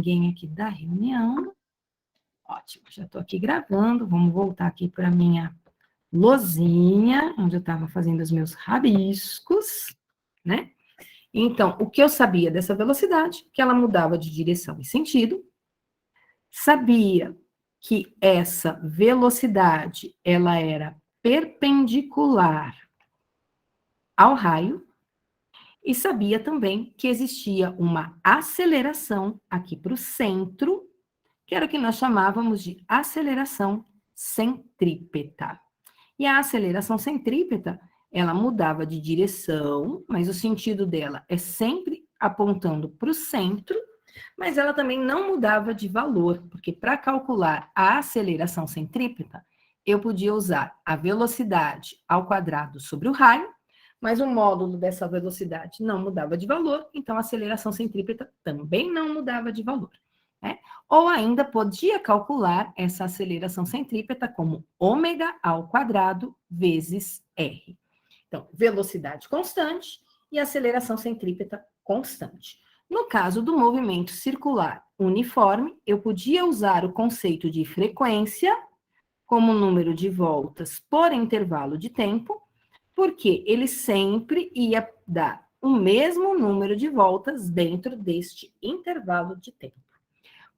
ninguém aqui da reunião. Ótimo, já estou aqui gravando. Vamos voltar aqui para a minha lousinha, onde eu estava fazendo os meus rabiscos, né? Então, o que eu sabia dessa velocidade? Que ela mudava de direção e sentido. Sabia que essa velocidade, ela era perpendicular ao raio. E sabia também que existia uma aceleração aqui para o centro, que era o que nós chamávamos de aceleração centrípeta. E a aceleração centrípeta, ela mudava de direção, mas o sentido dela é sempre apontando para o centro, mas ela também não mudava de valor, porque para calcular a aceleração centrípeta, eu podia usar a velocidade ao quadrado sobre o raio, mas o módulo dessa velocidade não mudava de valor, então a aceleração centrípeta também não mudava de valor, né? Ou ainda podia calcular essa aceleração centrípeta como ômega ao quadrado vezes r. Então, velocidade constante e aceleração centrípeta constante. No caso do movimento circular uniforme, eu podia usar o conceito de frequência como número de voltas por intervalo de tempo, porque ele sempre ia dar o mesmo número de voltas dentro deste intervalo de tempo.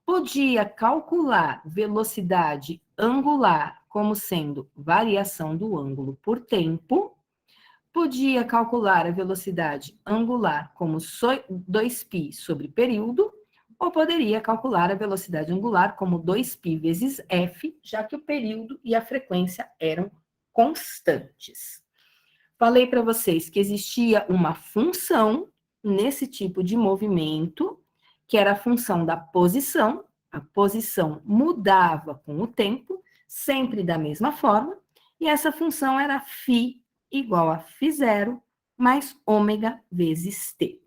Podia calcular velocidade angular como sendo variação do ângulo por tempo, podia calcular a velocidade angular como 2π sobre período, ou poderia calcular a velocidade angular como 2π vezes f, já que o período e a frequência eram constantes. Falei para vocês que existia uma função nesse tipo de movimento, que era a função da posição. A posição mudava com o tempo, sempre da mesma forma, e essa função era φ igual a φ0 mais ômega vezes t.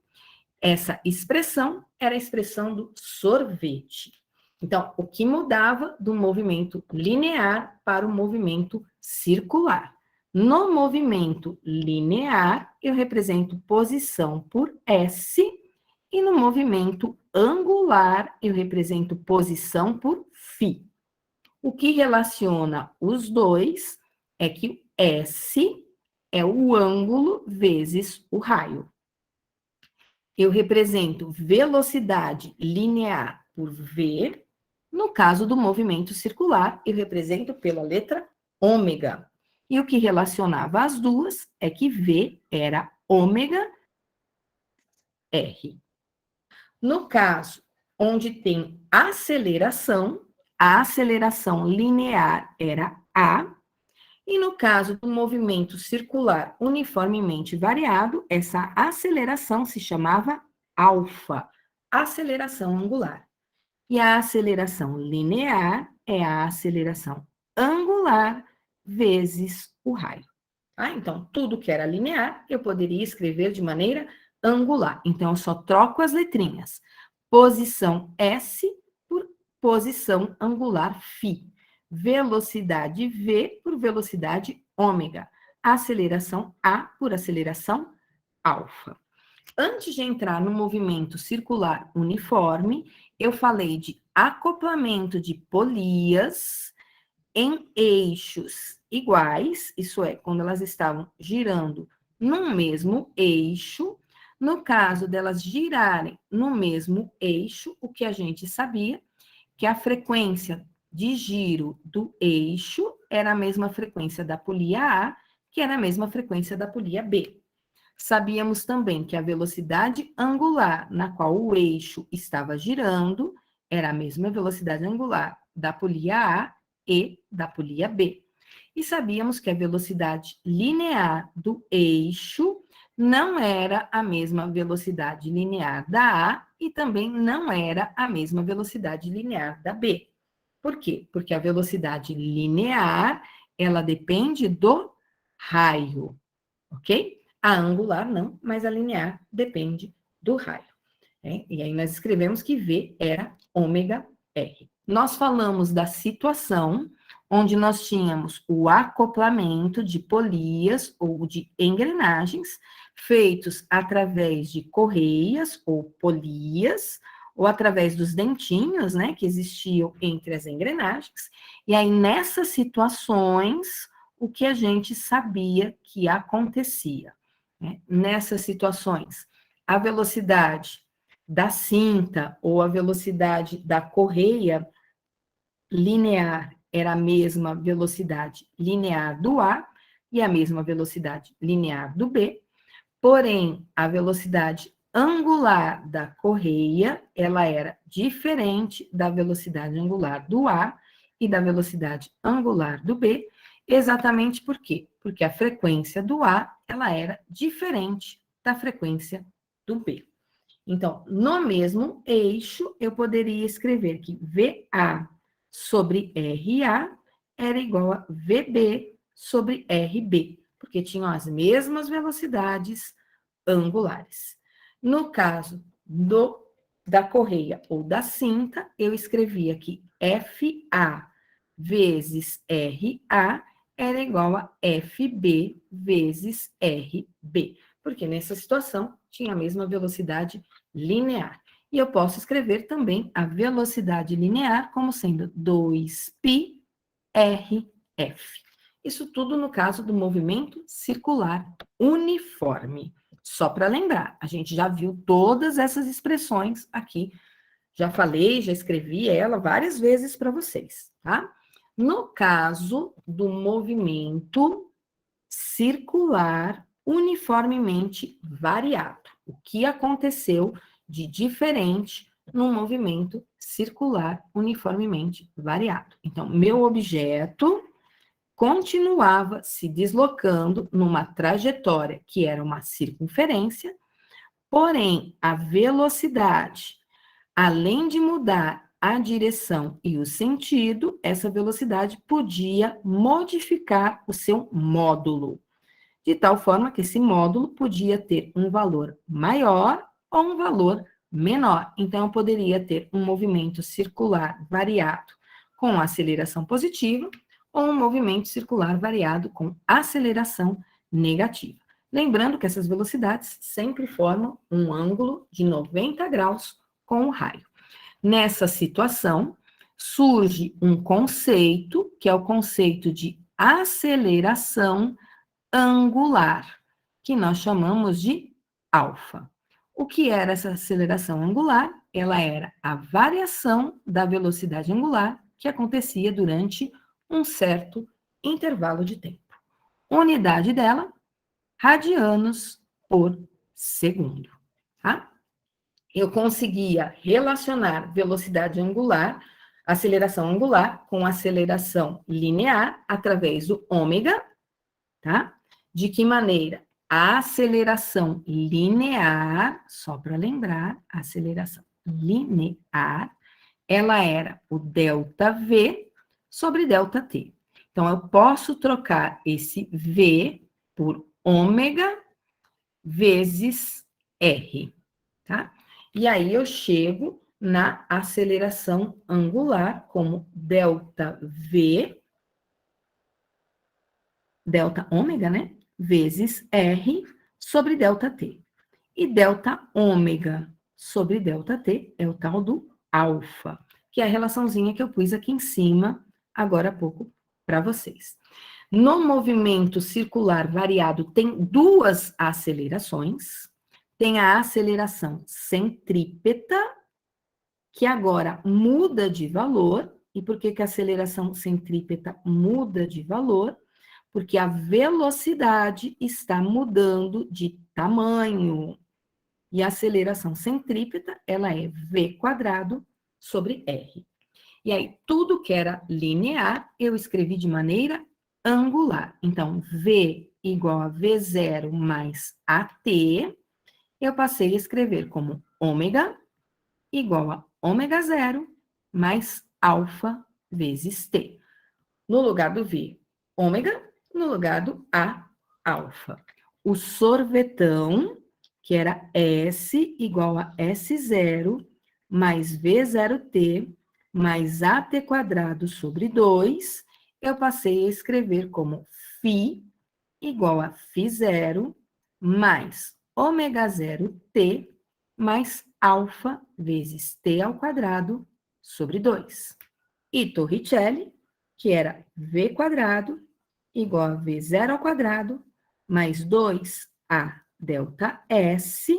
Essa expressão era a expressão do sorvete. Então, o que mudava do movimento linear para o movimento circular? No movimento linear, eu represento posição por S, e no movimento angular, eu represento posição por φ. O que relaciona os dois é que S é o ângulo vezes o raio. Eu represento velocidade linear por V. No caso do movimento circular, eu represento pela letra ômega. E o que relacionava as duas é que V era ômega R. No caso onde tem aceleração, a aceleração linear era A, e no caso do movimento circular uniformemente variado, essa aceleração se chamava alfa, aceleração angular. E a aceleração linear é a aceleração angular vezes o raio. Ah, então, tudo que era linear, eu poderia escrever de maneira angular. Então, eu só troco as letrinhas. Posição S por posição angular φ. Velocidade V por velocidade ômega. Aceleração A por aceleração alfa. Antes de entrar no movimento circular uniforme, eu falei de acoplamento de polias em eixos iguais, isso é, quando elas estavam girando num mesmo eixo. No caso delas girarem no mesmo eixo, o que a gente sabia, que a frequência de giro do eixo era a mesma frequência da polia A, que era a mesma frequência da polia B. Sabíamos também que a velocidade angular na qual o eixo estava girando era a mesma velocidade angular da polia A e da polia B. E sabíamos que a velocidade linear do eixo não era a mesma velocidade linear da A e também não era a mesma velocidade linear da B. Por quê? Porque a velocidade linear, ela depende do raio, ok? A angular não, mas a linear depende do raio. Né? E aí nós escrevemos que V era ômega R. Nós falamos da situação onde nós tínhamos o acoplamento de polias ou de engrenagens feitos através de correias ou polias, ou através dos dentinhos, né, que existiam entre as engrenagens. E aí, nessas situações, o que a gente sabia que acontecia, né? Nessas situações, a velocidade da cinta ou a velocidade da correia linear era a mesma velocidade linear do A e a mesma velocidade linear do B, porém, a velocidade angular da correia, ela era diferente da velocidade angular do A e da velocidade angular do B, exatamente por quê? Porque a frequência do A, ela era diferente da frequência do B. Então, no mesmo eixo, eu poderia escrever que VA sobre RA era igual a VB sobre RB, porque tinham as mesmas velocidades angulares. No caso da correia ou da cinta, eu escrevia que FA vezes RA era igual a FB vezes RB, porque nessa situação tinha a mesma velocidade linear. E eu posso escrever também a velocidade linear como sendo 2π RF. Isso tudo no caso do movimento circular uniforme. Só para lembrar, a gente já viu todas essas expressões aqui. Já falei, já escrevi ela várias vezes para vocês, tá? No caso do movimento circular uniformemente variado, o que aconteceu de diferente no movimento circular uniformemente variado? Então, meu objeto continuava se deslocando numa trajetória que era uma circunferência, porém, a velocidade, além de mudar a direção e o sentido, essa velocidade podia modificar o seu módulo, de tal forma que esse módulo podia ter um valor maior ou um valor menor. Então, eu poderia ter um movimento circular variado com aceleração positiva ou um movimento circular variado com aceleração negativa. Lembrando que essas velocidades sempre formam um ângulo de 90 graus com o raio. Nessa situação, surge um conceito, que é o conceito de aceleração angular, que nós chamamos de alfa. O que era essa aceleração angular? Ela era a variação da velocidade angular que acontecia durante um certo intervalo de tempo. Unidade dela, radianos por segundo. Tá? Eu conseguia relacionar velocidade angular, aceleração angular, com aceleração linear através do ômega, tá? De que maneira? A aceleração linear, só para lembrar, a aceleração linear, ela era o ΔV sobre ΔT. Então, eu posso trocar esse V por ômega vezes R, tá? E aí eu chego na aceleração angular como ΔV, delta ômega, né? Vezes R sobre ΔT. E delta ômega sobre ΔT é o tal do alfa, que é a relaçãozinha que eu pus aqui em cima, agora há pouco, para vocês. No movimento circular variado, tem duas acelerações. Tem a aceleração centrípeta, que agora muda de valor. E por que a aceleração centrípeta muda de valor? Porque a velocidade está mudando de tamanho. E a aceleração centrípeta, ela é V quadrado sobre R. E aí, tudo que era linear, eu escrevi de maneira angular. Então, V igual a V0 mais AT, eu passei a escrever como ômega igual a ômega zero mais alfa vezes T. No lugar do V, ômega, no lugar do A, alfa. O sorvetão, que era S igual a S0 mais V0T mais AT quadrado sobre 2, eu passei a escrever como φ igual a φ0 mais ômega 0T mais alfa vezes t ao quadrado sobre 2. E Torricelli, que era v quadrado igual a v0 ao quadrado mais 2a delta S,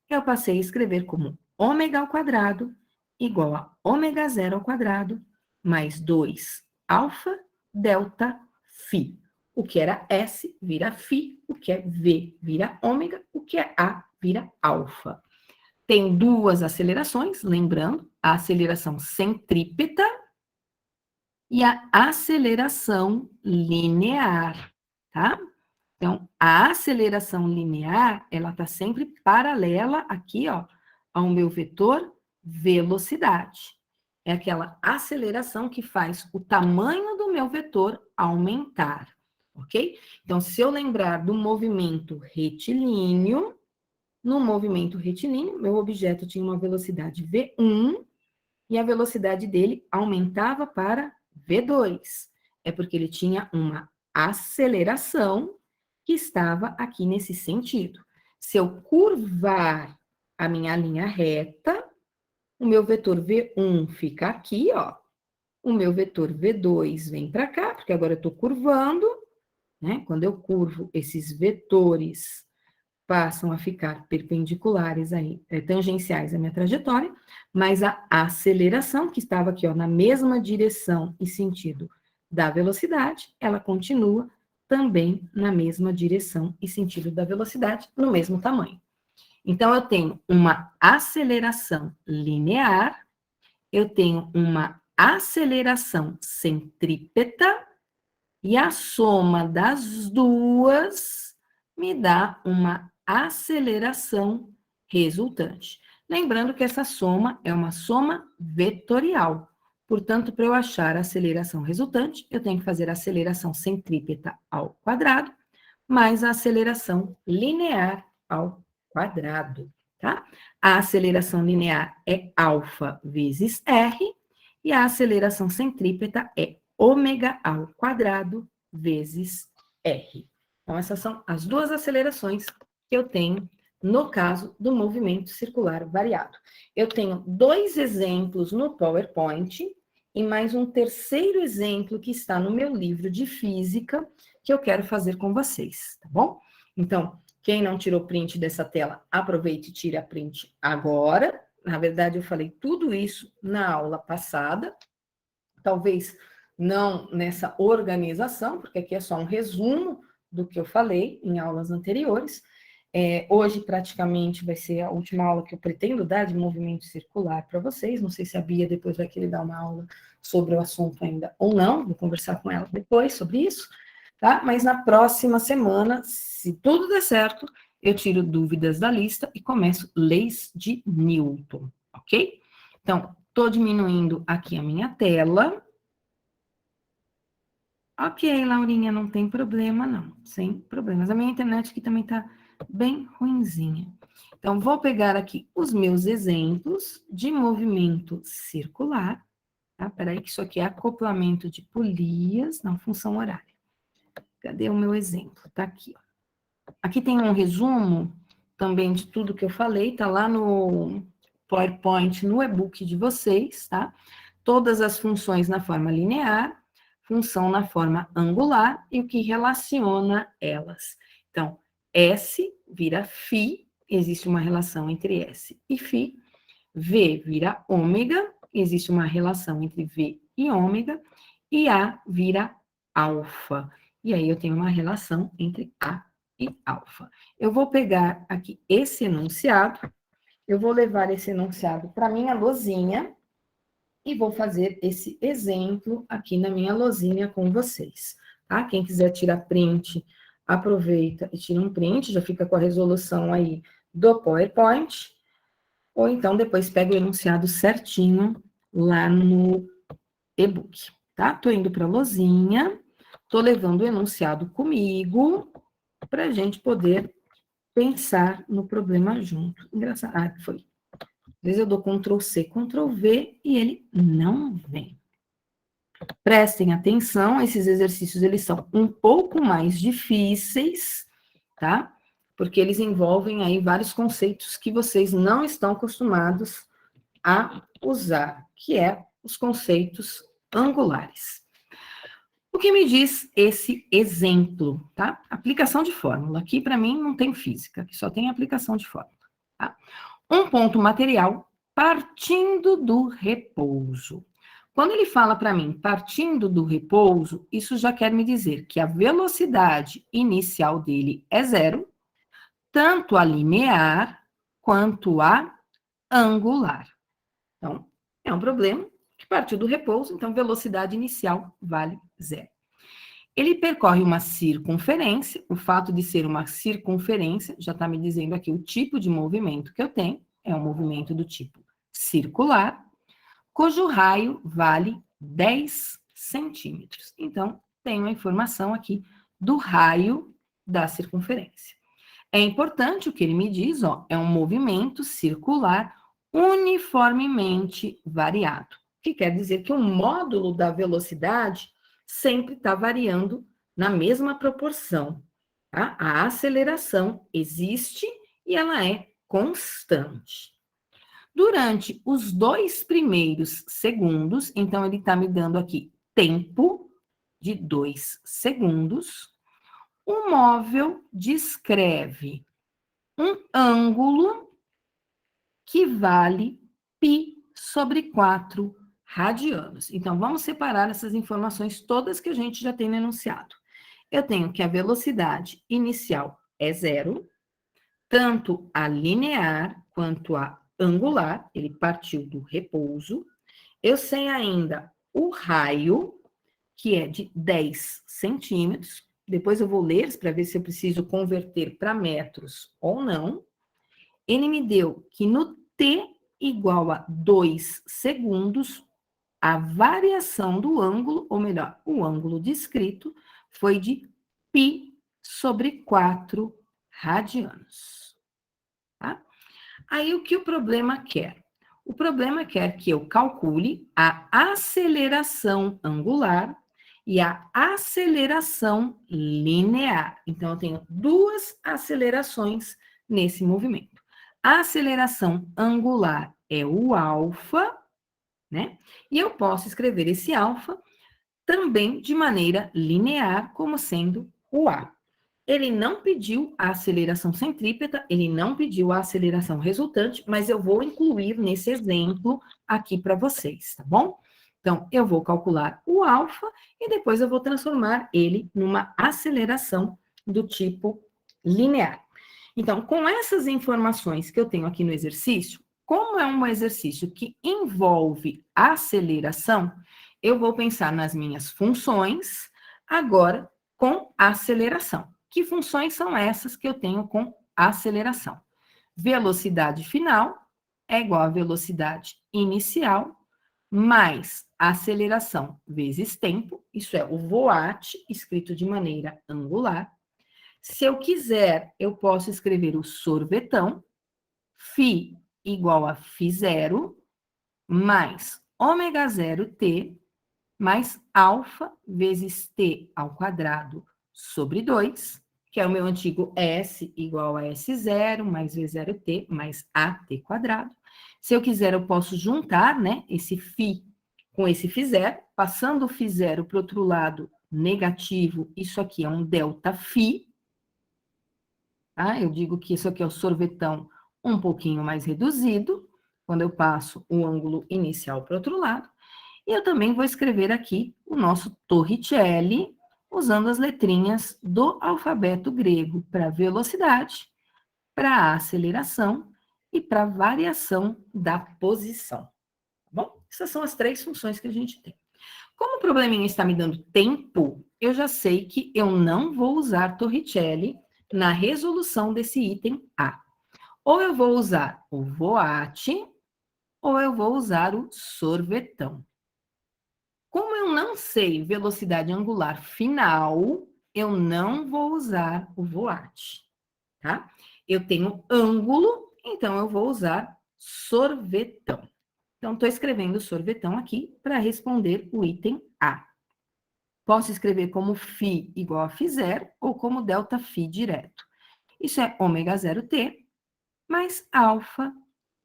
eu passei a escrever como ômega ao quadrado igual a ômega zero ao quadrado mais 2 alfa delta φ. O que era S vira φ, o que é V vira ômega, o que é A vira alfa. Tem duas acelerações, lembrando, a aceleração centrípeta e a aceleração linear, tá? Então, a aceleração linear, ela está sempre paralela aqui, ó, ao meu vetor velocidade. É aquela aceleração que faz o tamanho do meu vetor aumentar, ok? Então, se eu lembrar do movimento retilíneo, no movimento retilíneo, meu objeto tinha uma velocidade v1 e a velocidade dele aumentava para v2. É porque ele tinha uma aceleração que estava aqui nesse sentido. Se eu curvar a minha linha reta, o meu vetor V1 fica aqui, ó. O meu vetor V2 vem para cá, porque agora eu estou curvando, né? Quando eu curvo, esses vetores passam a ficar perpendiculares aí, tangenciais à minha trajetória, mas a aceleração, que estava aqui, ó, na mesma direção e sentido da velocidade, ela continua também na mesma direção e sentido da velocidade, no mesmo tamanho. Então, eu tenho uma aceleração linear, eu tenho uma aceleração centrípeta, e a soma das duas me dá uma aceleração resultante. Lembrando que essa soma é uma soma vetorial. Portanto, para eu achar a aceleração resultante, eu tenho que fazer a aceleração centrípeta ao quadrado, mais a aceleração linear ao quadrado, tá? A aceleração linear é alfa vezes r, e a aceleração centrípeta é ômega ao quadrado vezes r. Então, essas são as duas acelerações que eu tenho no caso do movimento circular variado. Eu tenho dois exemplos no PowerPoint e mais um terceiro exemplo que está no meu livro de física que eu quero fazer com vocês, tá bom? Então, quem não tirou print dessa tela, aproveite e tire a print agora. Na verdade, eu falei tudo isso na aula passada, talvez não nessa organização, porque aqui é só um resumo do que eu falei em aulas anteriores. Hoje, praticamente, vai ser a última aula que eu pretendo dar de movimento circular para vocês. Não sei se a Bia depois vai querer dar uma aula sobre o assunto ainda ou não, vou conversar com ela depois sobre isso, tá? Mas na próxima semana, se tudo der certo, eu tiro dúvidas da lista e começo leis de Newton, ok? Então, estou diminuindo aqui a minha tela. Ok, Laurinha, não tem problema, não. Sem problemas. A minha internet aqui também está bem ruinzinha. Então, vou pegar aqui os meus exemplos de movimento circular. Tá? Peraí, que isso aqui é acoplamento de polias, não, função horária. Cadê o meu exemplo? Tá aqui, ó. Aqui tem um resumo também de tudo que eu falei, tá lá no PowerPoint, no e-book de vocês, tá? Todas as funções na forma linear, função na forma angular e o que relaciona elas. Então, S vira φ, existe uma relação entre S e φ. V vira ômega, existe uma relação entre V e ômega. E A vira alfa. E aí eu tenho uma relação entre A e alfa. Eu vou pegar aqui esse enunciado, eu vou levar esse enunciado para minha lousinha e vou fazer esse exemplo aqui na minha lousinha com vocês, tá? Quem quiser tirar print, aproveita e tira um print, já fica com a resolução aí do PowerPoint, ou então depois pega o enunciado certinho lá no e-book, tá? Tô indo para a lousinha, tô levando o enunciado comigo, para a gente poder pensar no problema junto. Engraçado. Ah, foi. Às vezes eu dou Ctrl+C, Ctrl+V e ele não vem. Prestem atenção, esses exercícios, eles são um pouco mais difíceis, tá? Porque eles envolvem aí vários conceitos que vocês não estão acostumados a usar, que é os conceitos angulares. O que me diz esse exemplo, tá? Aplicação de fórmula. Aqui, para mim, não tem física, aqui só tem aplicação de fórmula, tá? Um ponto material partindo do repouso. Quando ele fala para mim partindo do repouso, isso já quer me dizer que a velocidade inicial dele é zero, tanto a linear quanto a angular. Então, é um problema que partiu do repouso, então velocidade inicial vale zero. Ele percorre uma circunferência, o fato de ser uma circunferência já está me dizendo aqui o tipo de movimento que eu tenho, é um movimento do tipo circular, cujo raio vale 10 centímetros. Então, tenho a informação aqui do raio da circunferência. É importante o que ele me diz, ó, é um movimento circular uniformemente variado, que quer dizer que o módulo da velocidade sempre está variando na mesma proporção. Tá? A aceleração existe e ela é constante. Durante os 2 primeiros segundos, então ele está me dando aqui tempo de 2 segundos, o móvel descreve um ângulo que vale π sobre 4 radianos. Então, vamos separar essas informações todas que a gente já tem no enunciado. Eu tenho que a velocidade inicial é zero, tanto a linear quanto a angular, ele partiu do repouso. Eu sei ainda o raio, que é de 10 centímetros. Depois eu vou ler para ver se eu preciso converter para metros ou não. Ele me deu que no t igual a 2 segundos, a variação do ângulo, ou melhor, o ângulo descrito, foi de π sobre 4 radianos. Tá? Aí o que o problema quer? O problema quer que eu calcule a aceleração angular e a aceleração linear. Então, eu tenho duas acelerações nesse movimento. A aceleração angular é o alfa, né? E eu posso escrever esse alfa também de maneira linear, como sendo o A. Ele não pediu a aceleração centrípeta, ele não pediu a aceleração resultante, mas eu vou incluir nesse exemplo aqui para vocês, tá bom? Então, eu vou calcular o alfa e depois eu vou transformar ele numa aceleração do tipo linear. Então, com essas informações que eu tenho aqui no exercício, como é um exercício que envolve aceleração, eu vou pensar nas minhas funções agora com aceleração. Que funções são essas que eu tenho com aceleração? Velocidade final é igual a velocidade inicial mais aceleração vezes tempo, isso é o voat, escrito de maneira angular. Se eu quiser, eu posso escrever o sorvetão, φ igual a φ0 mais ômega 0t mais alfa vezes t ao quadrado sobre 2, que é o meu antigo S igual a S0 mais V0t mais AT quadrado. Se eu quiser, eu posso juntar, né, esse φ com esse φ0, passando o φ0 para o outro lado negativo, isso aqui é um ΔΦ, tá? Eu digo que isso aqui é o sorvetão um pouquinho mais reduzido, quando eu passo o ângulo inicial para o outro lado. E eu também vou escrever aqui o nosso Torricelli, usando as letrinhas do alfabeto grego para velocidade, para aceleração e para variação da posição. Tá bom? Essas são as 3 funções que a gente tem. Como o probleminha está me dando tempo, eu já sei que eu não vou usar Torricelli na resolução desse item A. Ou eu vou usar o voat, ou eu vou usar o sorvetão. Como eu não sei velocidade angular final, eu não vou usar o voat, tá? Eu tenho ângulo, então eu vou usar sorvetão. Então, estou escrevendo sorvetão aqui para responder o item A. Posso escrever como φ igual a φ0 ou como ΔΦ direto. Isso é ômega 0t mais alfa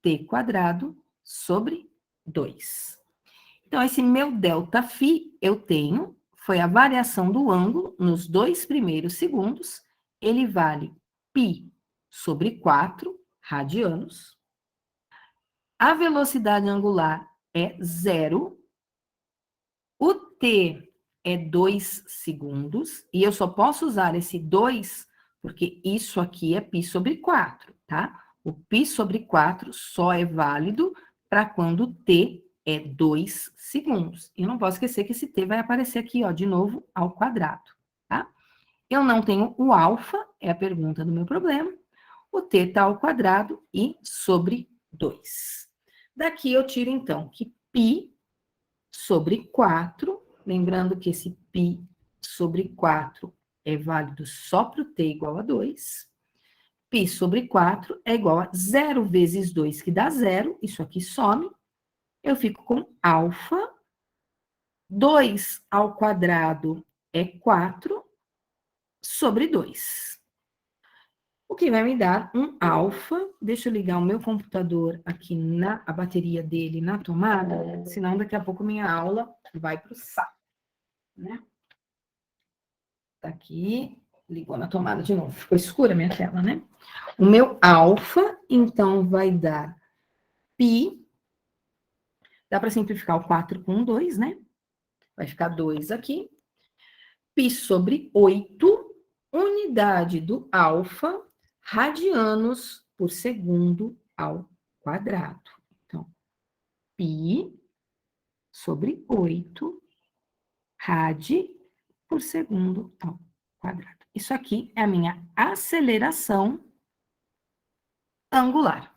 t quadrado sobre 2. Então, esse meu ΔΦ, eu tenho, foi a variação do ângulo nos 2 primeiros segundos, ele vale π sobre 4 radianos. A velocidade angular é 0. O t é 2 segundos, e eu só posso usar esse 2 porque isso aqui é π sobre 4, tá? O π sobre 4 só é válido para quando t é 2 segundos. E eu não posso esquecer que esse t vai aparecer aqui, ó, de novo, ao quadrado, tá? Eu não tenho o alfa, é a pergunta do meu problema. O t está ao quadrado e sobre 2. Daqui eu tiro, então, que π sobre 4, lembrando que esse π sobre 4 é válido só para o t igual a 2. Π sobre 4 é igual a 0 vezes 2, que dá 0. Isso aqui some. Eu fico com alfa. 2 ao quadrado é 4 sobre 2. O que vai me dar um alfa. Deixa eu ligar o meu computador aqui a bateria dele na tomada, senão daqui a pouco minha aula vai para o saco, né? Tá aqui, ligou na tomada de novo. Ficou escura a minha tela, né? O meu alfa, então, vai dar π. Dá para simplificar o 4 com 2, né? Vai ficar 2 aqui. Π sobre 8, unidade do alfa, radianos por segundo ao quadrado. Então, π sobre 8, rad por segundo ao quadrado. Isso aqui é a minha aceleração angular.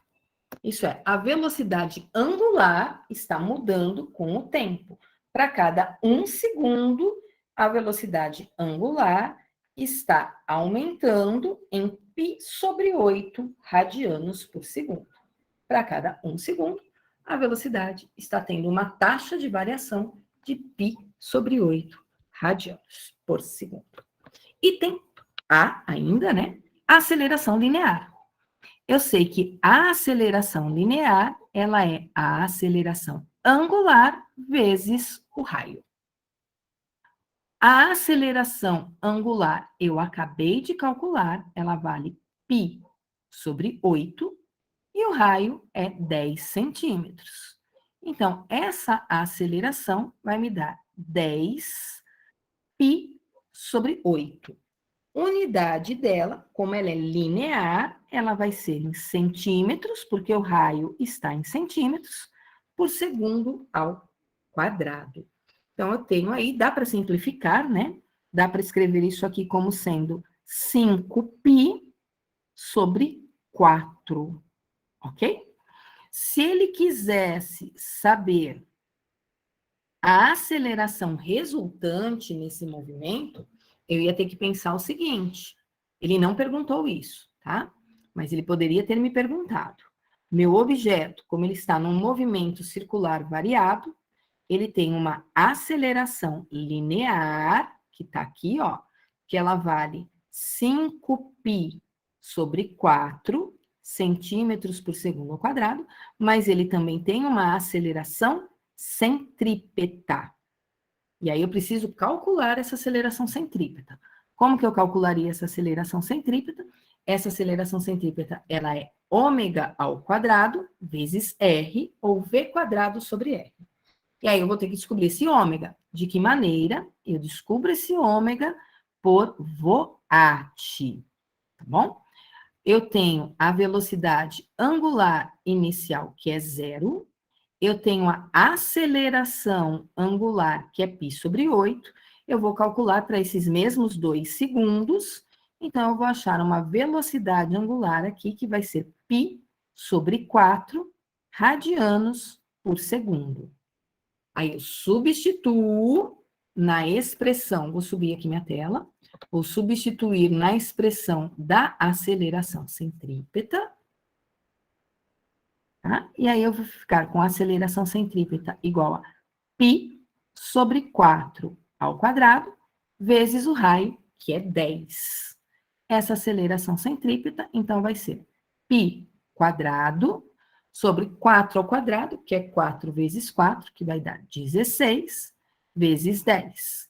Isso é, a velocidade angular está mudando com o tempo. Para cada 1 segundo, a velocidade angular está aumentando em π sobre 8 radianos por segundo. Para cada 1 segundo, a velocidade está tendo uma taxa de variação de π sobre 8 radianos por segundo. E tem ainda, né, a aceleração linear. Eu sei que a aceleração linear, ela é a aceleração angular vezes o raio. A aceleração angular, eu acabei de calcular, ela vale π sobre 8, e o raio é 10 centímetros. Então, essa aceleração vai me dar 10 π sobre 8. Unidade dela, como ela é linear, ela vai ser em centímetros, porque o raio está em centímetros, por segundo ao quadrado. Então, eu tenho aí, dá para simplificar, né? Dá para escrever isso aqui como sendo 5π sobre 4, ok? Se ele quisesse saber a aceleração resultante nesse movimento, eu ia ter que pensar o seguinte, ele não perguntou isso, tá? Mas ele poderia ter me perguntado. Meu objeto, como ele está num movimento circular variado, ele tem uma aceleração linear, que está aqui, ó, que ela vale 5π sobre 4 centímetros por segundo ao quadrado, mas ele também tem uma aceleração centrípeta. E aí eu preciso calcular essa aceleração centrípeta. Como que eu calcularia essa aceleração centrípeta? Essa aceleração centrípeta, ela é ômega ao quadrado vezes r, ou v quadrado sobre r. E aí eu vou ter que descobrir esse ômega. De que maneira eu descubro esse ômega? Por Voat, tá bom? Eu tenho a velocidade angular inicial, que é 0. Eu tenho a aceleração angular, que é π sobre 8. Eu vou calcular para esses mesmos 2 segundos. Então, eu vou achar uma velocidade angular aqui, que vai ser π sobre 4 radianos por segundo. Aí, eu substituo na expressão, vou subir aqui minha tela, vou substituir na expressão da aceleração centrípeta, tá? E aí eu vou ficar com a aceleração centrípeta igual a π sobre 4 ao quadrado, vezes o raio, que é 10. Essa aceleração centrípeta, então, vai ser π quadrado sobre 4 ao quadrado, que é 4 vezes 4, que vai dar 16, vezes 10.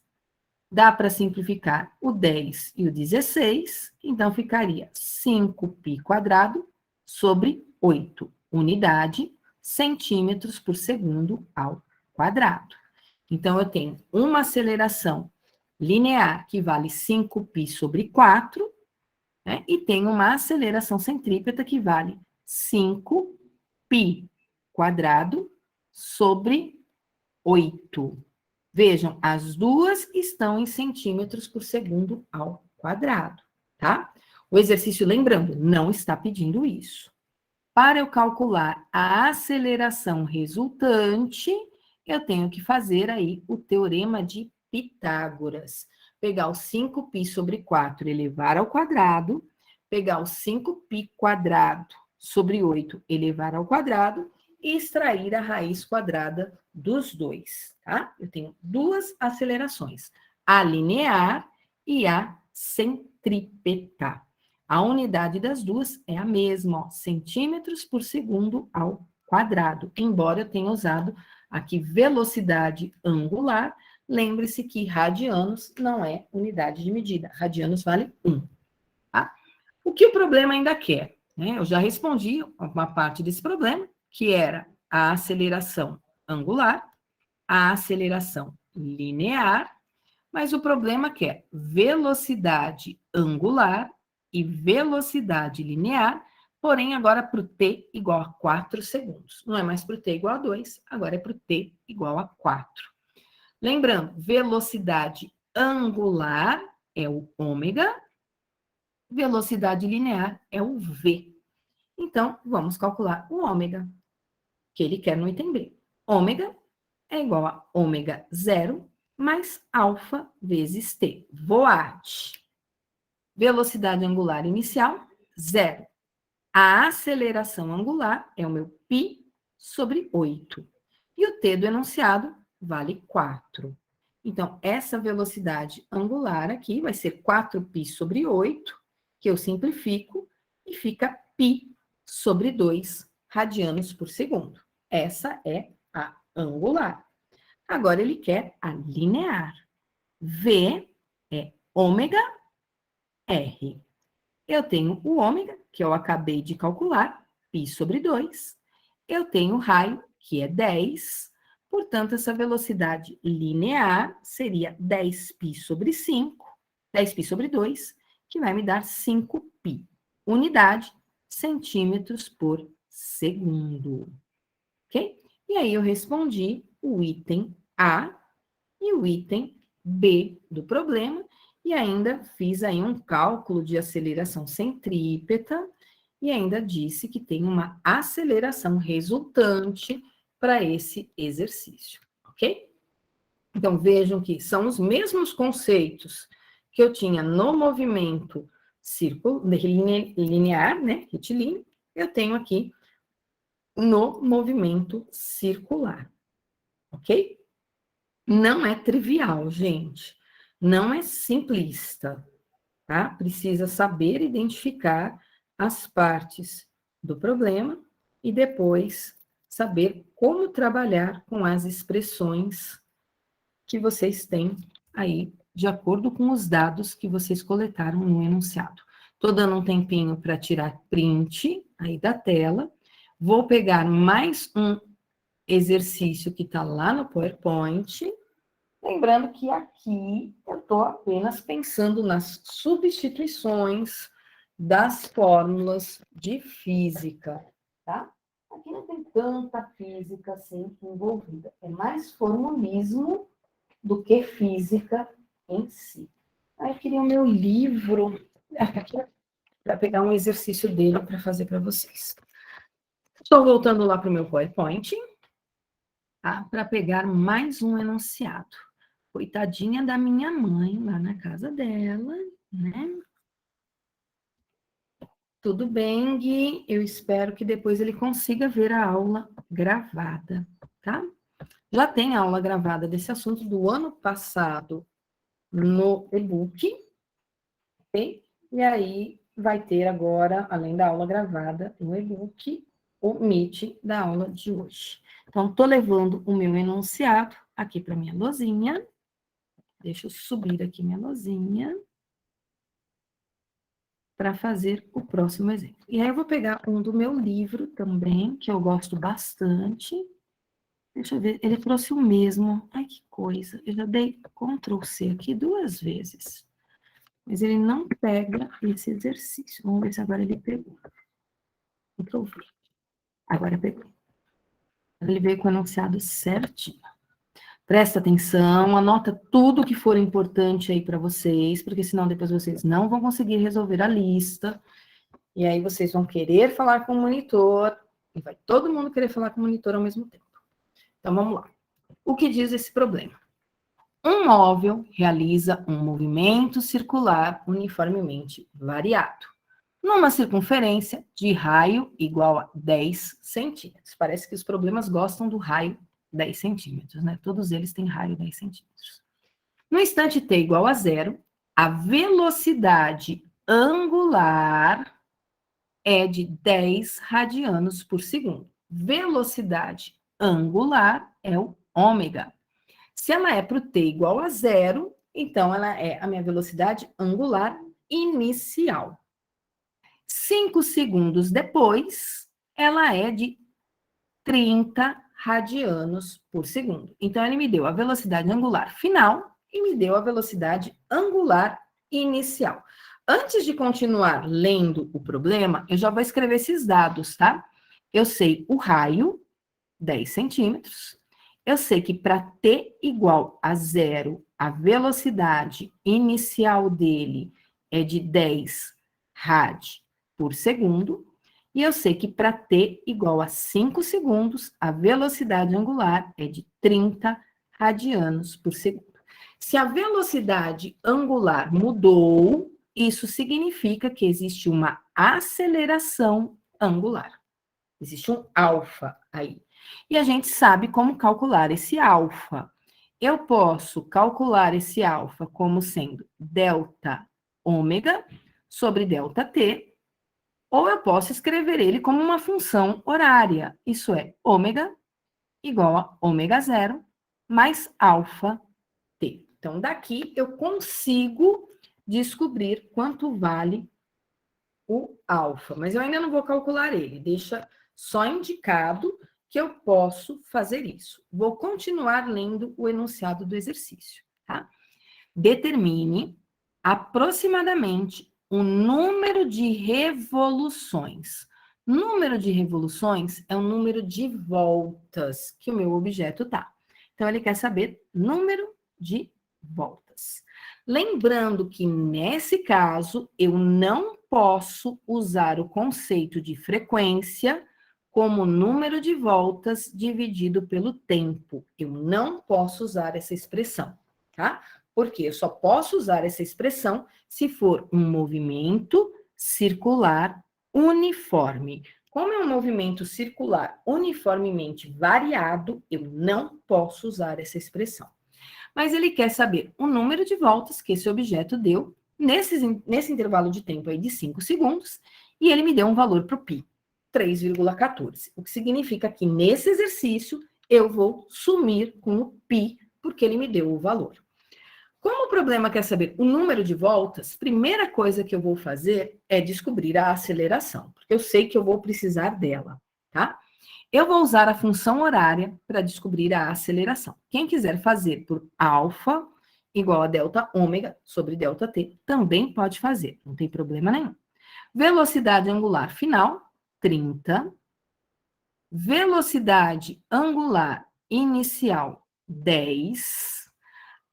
Dá para simplificar o 10 e o 16, então ficaria 5π quadrado sobre 8, unidade, centímetros por segundo ao quadrado. Então, eu tenho uma aceleração linear que vale 5π sobre 4, né? E tenho uma aceleração centrípeta que vale 5π quadrado sobre 8. Vejam, as duas estão em centímetros por segundo ao quadrado, tá? O exercício, lembrando, não está pedindo isso. Para eu calcular a aceleração resultante, eu tenho que fazer aí o teorema de Pitágoras. Pegar o 5π sobre 4 elevar ao quadrado, pegar o 5π quadrado sobre 8 elevar ao quadrado e extrair a raiz quadrada dos dois, tá? Eu tenho duas acelerações, a linear e a centrípeta. A unidade das duas é a mesma, ó, centímetros por segundo ao quadrado, embora eu tenha usado aqui velocidade angular. Lembre-se que radianos não é unidade de medida, radianos vale 1. Tá? O que o problema ainda quer? Né? Eu já respondi uma parte desse problema, que era a aceleração angular, a aceleração linear, mas o problema quer velocidade angular e velocidade linear, porém agora para o t igual a 4 segundos. Não é mais para o t igual a 2, agora é para o t igual a 4. Lembrando, velocidade angular é o ômega, velocidade linear é o v. Então, vamos calcular o ômega, que ele quer no item B. Ômega é igual a ômega zero mais alfa vezes t. Voat. Velocidade angular inicial, zero. A aceleração angular é o meu π sobre 8. E o t do enunciado vale 4. Então, essa velocidade angular aqui vai ser 4π sobre 8, que eu simplifico, e fica π sobre 2 radianos por segundo. Essa é a angular. Agora, ele quer a linear. V é ômega R. Eu tenho o ômega, que eu acabei de calcular, π sobre 2. Eu tenho o raio, que é 10. Portanto, essa velocidade linear seria 10π sobre 5, 10π sobre 2, que vai me dar 5π. Unidade, centímetros por segundo. Ok? E aí eu respondi o item A e o item B do problema, e ainda fiz aí um cálculo de aceleração centrípeta, e ainda disse que tem uma aceleração resultante para esse exercício, ok? Então, vejam que são os mesmos conceitos que eu tinha no movimento linear, né, retilíneo, eu tenho aqui no movimento circular, ok? Não é trivial, gente. Não é simplista, tá? Precisa saber identificar as partes do problema e depois saber como trabalhar com as expressões que vocês têm aí, de acordo com os dados que vocês coletaram no enunciado. Estou dando um tempinho para tirar print aí da tela. Vou pegar mais um exercício que está lá no PowerPoint. Lembrando que aqui eu estou apenas pensando nas substituições das fórmulas de física, tá? Aqui não tem tanta física assim envolvida. É mais formulismo do que física em si. Aí eu queria o meu livro para pegar um exercício dele para fazer para vocês. Estou voltando lá para o meu PowerPoint, tá? Para pegar mais um enunciado. Coitadinha da minha mãe, lá na casa dela, né? Tudo bem, Gui? Eu espero que depois ele consiga ver a aula gravada, tá? Já tem aula gravada desse assunto do ano passado no e-book, ok? E aí vai ter agora, além da aula gravada no e-book, o Meet da aula de hoje. Então, estou levando o meu enunciado aqui para minha lousinha. Deixa eu subir aqui minha lousinha para fazer o próximo exemplo. E aí eu vou pegar um do meu livro também, que eu gosto bastante. Deixa eu ver, ele trouxe o mesmo. Ai, que coisa. Eu já dei Ctrl C aqui 2 vezes. Mas ele não pega esse exercício. Vamos ver se agora ele pegou. Ctrl V. Agora pegou. Ele veio com o enunciado certinho. Presta atenção, anota tudo que for importante aí para vocês, porque senão depois vocês não vão conseguir resolver a lista. E aí vocês vão querer falar com o monitor, e vai todo mundo querer falar com o monitor ao mesmo tempo. Então, vamos lá. O que diz esse problema? Um móvel realiza um movimento circular uniformemente variado, numa circunferência de raio igual a 10 centímetros. Parece que os problemas gostam do raio 10 centímetros, né? Todos eles têm raio 10 centímetros. No instante t igual a 0, a velocidade angular é de 10 radianos por segundo. Velocidade angular é o ômega. Se ela é para o t igual a 0, então ela é a minha velocidade angular inicial. 5 segundos depois, ela é de 30 radianos por segundo. Então, ele me deu a velocidade angular final e me deu a velocidade angular inicial. Antes de continuar lendo o problema, eu já vou escrever esses dados, tá? Eu sei o raio, 10 centímetros. Eu sei que para t igual a 0, a velocidade inicial dele é de 10 rad por segundo. E eu sei que para t igual a 5 segundos, a velocidade angular é de 30 radianos por segundo. Se a velocidade angular mudou, isso significa que existe uma aceleração angular. Existe um alfa aí. E a gente sabe como calcular esse alfa. Eu posso calcular esse alfa como sendo delta ômega sobre delta t, ou eu posso escrever ele como uma função horária. Isso é, ômega igual a ômega zero mais alfa t. Então, daqui eu consigo descobrir quanto vale o alfa. Mas eu ainda não vou calcular ele. Deixa só indicado que eu posso fazer isso. Vou continuar lendo o enunciado do exercício, tá? Determine aproximadamente o número de revoluções. Número de revoluções é o número de voltas que o meu objeto tá. Então, ele quer saber número de voltas. Lembrando que, nesse caso, eu não posso usar o conceito de frequência como número de voltas dividido pelo tempo. Eu não posso usar essa expressão, tá? Porque eu só posso usar essa expressão se for um movimento circular uniforme. Como é um movimento circular uniformemente variado, eu não posso usar essa expressão. Mas ele quer saber o número de voltas que esse objeto deu nesse intervalo de tempo aí de 5 segundos, e ele me deu um valor para o π, 3,14. O que significa que nesse exercício eu vou sumir com o π, porque ele me deu o valor. Como o problema quer saber o número de voltas, primeira coisa que eu vou fazer é descobrir a aceleração, porque eu sei que eu vou precisar dela, tá? Eu vou usar a função horária para descobrir a aceleração. Quem quiser fazer por alfa igual a delta ômega sobre delta t, também pode fazer, não tem problema nenhum. Velocidade angular final, 30. Velocidade angular inicial, 10.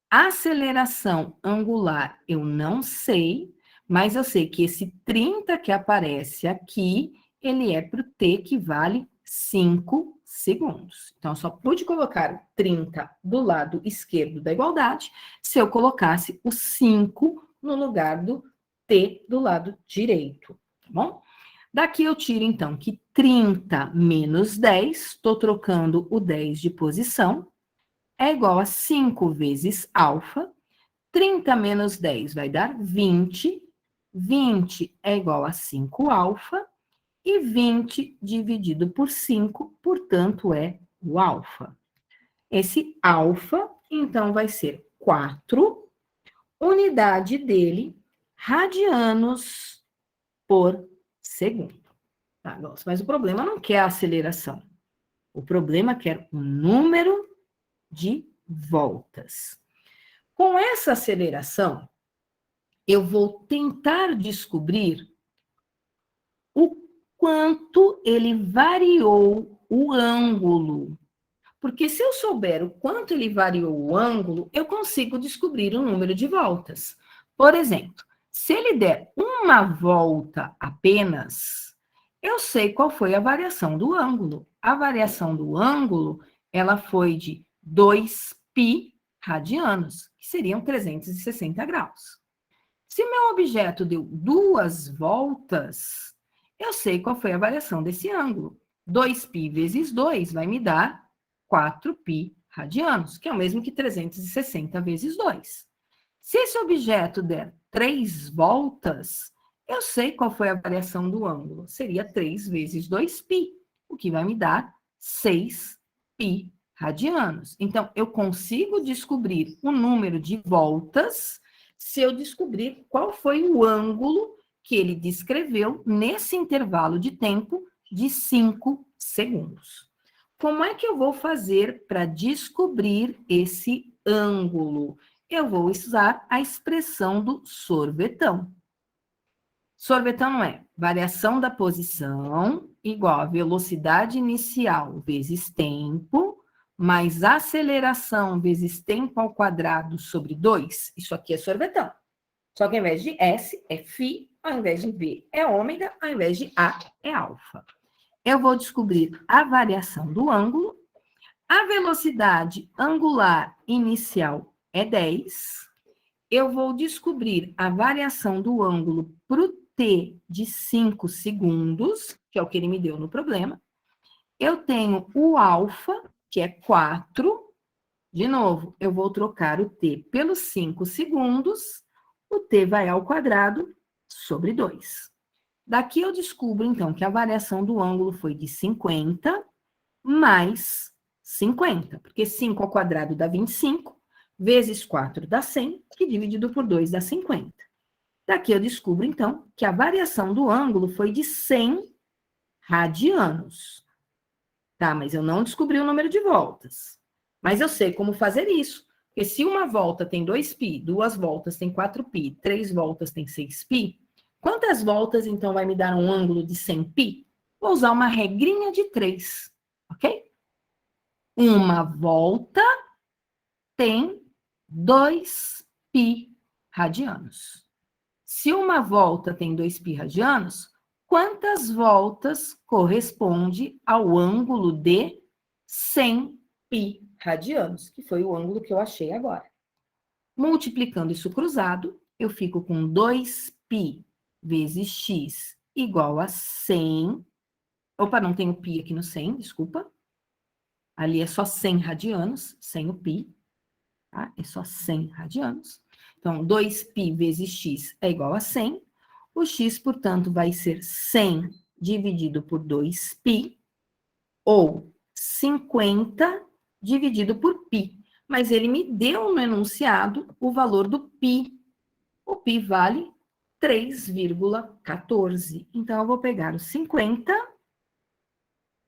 Aceleração angular, eu não sei, mas eu sei que esse 30 que aparece aqui, ele é para o t que vale 5 segundos. Então, eu só pude colocar 30 do lado esquerdo da igualdade se eu colocasse o 5 no lugar do t do lado direito, tá bom? Daqui eu tiro, então, que 30 menos 10, estou trocando o 10 de posição, é igual a 5 vezes alfa. 30 menos 10 vai dar 20. 20 é igual a 5 alfa. E 20 dividido por 5, portanto, é o alfa. Esse alfa, então, vai ser 4, unidade dele, radianos por segundo. Tá, mas o problema não quer a aceleração. O problema quer o número de voltas. Com essa aceleração, eu vou tentar descobrir o quanto ele variou o ângulo. Porque se eu souber o quanto ele variou o ângulo, eu consigo descobrir o número de voltas. Por exemplo, se ele der uma volta apenas, eu sei qual foi a variação do ângulo. A variação do ângulo, ela foi de 2π radianos, que seriam 360 graus. Se meu objeto deu 2 voltas, eu sei qual foi a variação desse ângulo. 2π vezes 2 vai me dar 4π radianos, que é o mesmo que 360 vezes 2. Se esse objeto der 3 voltas, eu sei qual foi a variação do ângulo. Seria 3 vezes 2π, o que vai me dar 6π radianos. Então, eu consigo descobrir o número de voltas se eu descobrir qual foi o ângulo que ele descreveu nesse intervalo de tempo de 5 segundos. Como é que eu vou fazer para descobrir esse ângulo? Eu vou usar a expressão do sorvetão. Sorvetão não é variação da posição igual a velocidade inicial vezes tempo, mais aceleração vezes tempo ao quadrado sobre 2. Isso aqui é sorvetão. Só que ao invés de S é φ, ao invés de V é ômega, ao invés de A é alfa. Eu vou descobrir a variação do ângulo. A velocidade angular inicial é 10. Eu vou descobrir a variação do ângulo para o T de 5 segundos, que é o que ele me deu no problema. Eu tenho o alfa, que é 4. De novo, eu vou trocar o T pelos 5 segundos. O T vai ao quadrado sobre 2. Daqui eu descubro, então, que a variação do ângulo foi de 50 mais 50, porque 5 ao quadrado dá 25, vezes 4 dá 100, que dividido por 2 dá 50. Daqui eu descubro, então, que a variação do ângulo foi de 100 radianos. Tá, mas eu não descobri o número de voltas. Mas eu sei como fazer isso. Porque se uma volta tem 2π, 2 voltas tem 4π, 3 voltas tem 6π, quantas voltas, então, vai me dar um ângulo de 100π? Vou usar uma regrinha de 3, ok? Uma volta tem 2π radianos. Se uma volta tem 2π radianos, quantas voltas corresponde ao ângulo de 100π radianos, que foi o ângulo que eu achei agora. Multiplicando isso cruzado, eu fico com 2π vezes x igual a 100. Opa, não tem o π aqui no 100, desculpa. Ali é só 100 radianos, sem o π. Tá? É só 100 radianos. Então, 2π vezes x é igual a 100. O x, portanto, vai ser 100 dividido por 2π, ou 50 dividido por π. Mas ele me deu no enunciado o valor do π. O π vale 3,14. Então, eu vou pegar o 50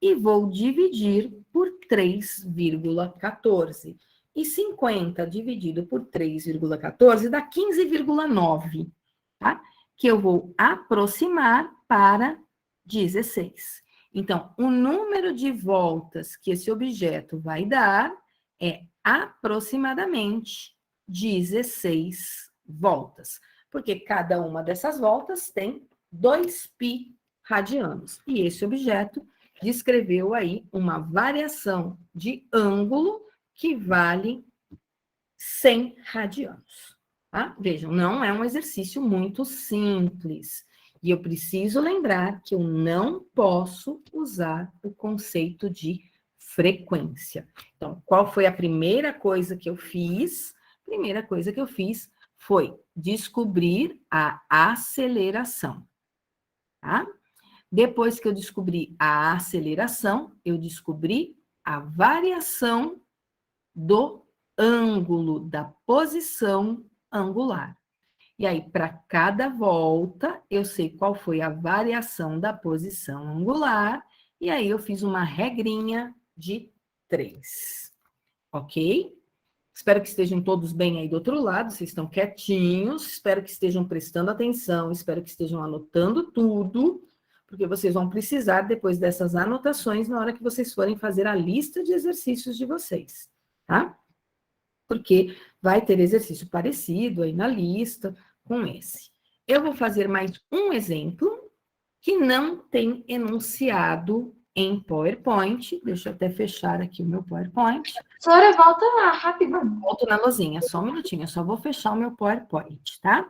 e vou dividir por 3,14. E 50 dividido por 3,14 dá 15,9, tá? Que eu vou aproximar para 16. Então, o número de voltas que esse objeto vai dar é aproximadamente 16 voltas, porque cada uma dessas voltas tem 2π radianos. E esse objeto descreveu aí uma variação de ângulo que vale 100 radianos. Tá? Vejam, não é um exercício muito simples. E eu preciso lembrar que eu não posso usar o conceito de frequência. Então, qual foi a primeira coisa que eu fiz? A primeira coisa que eu fiz foi descobrir a aceleração. Tá? Depois que eu descobri a aceleração, eu descobri a variação do ângulo, da posição angular. E aí, para cada volta, eu sei qual foi a variação da posição angular, e aí eu fiz uma regrinha de 3. Ok? Espero que estejam todos bem aí do outro lado, vocês estão quietinhos, espero que estejam prestando atenção, espero que estejam anotando tudo, porque vocês vão precisar depois dessas anotações na hora que vocês forem fazer a lista de exercícios de vocês, tá? Porque vai ter exercício parecido aí na lista com esse. Eu vou fazer mais um exemplo que não tem enunciado em PowerPoint. Deixa eu até fechar aqui o meu PowerPoint. Flora, volta lá, rapidão. Volto na lozinha, só um minutinho, eu só vou fechar o meu PowerPoint, tá?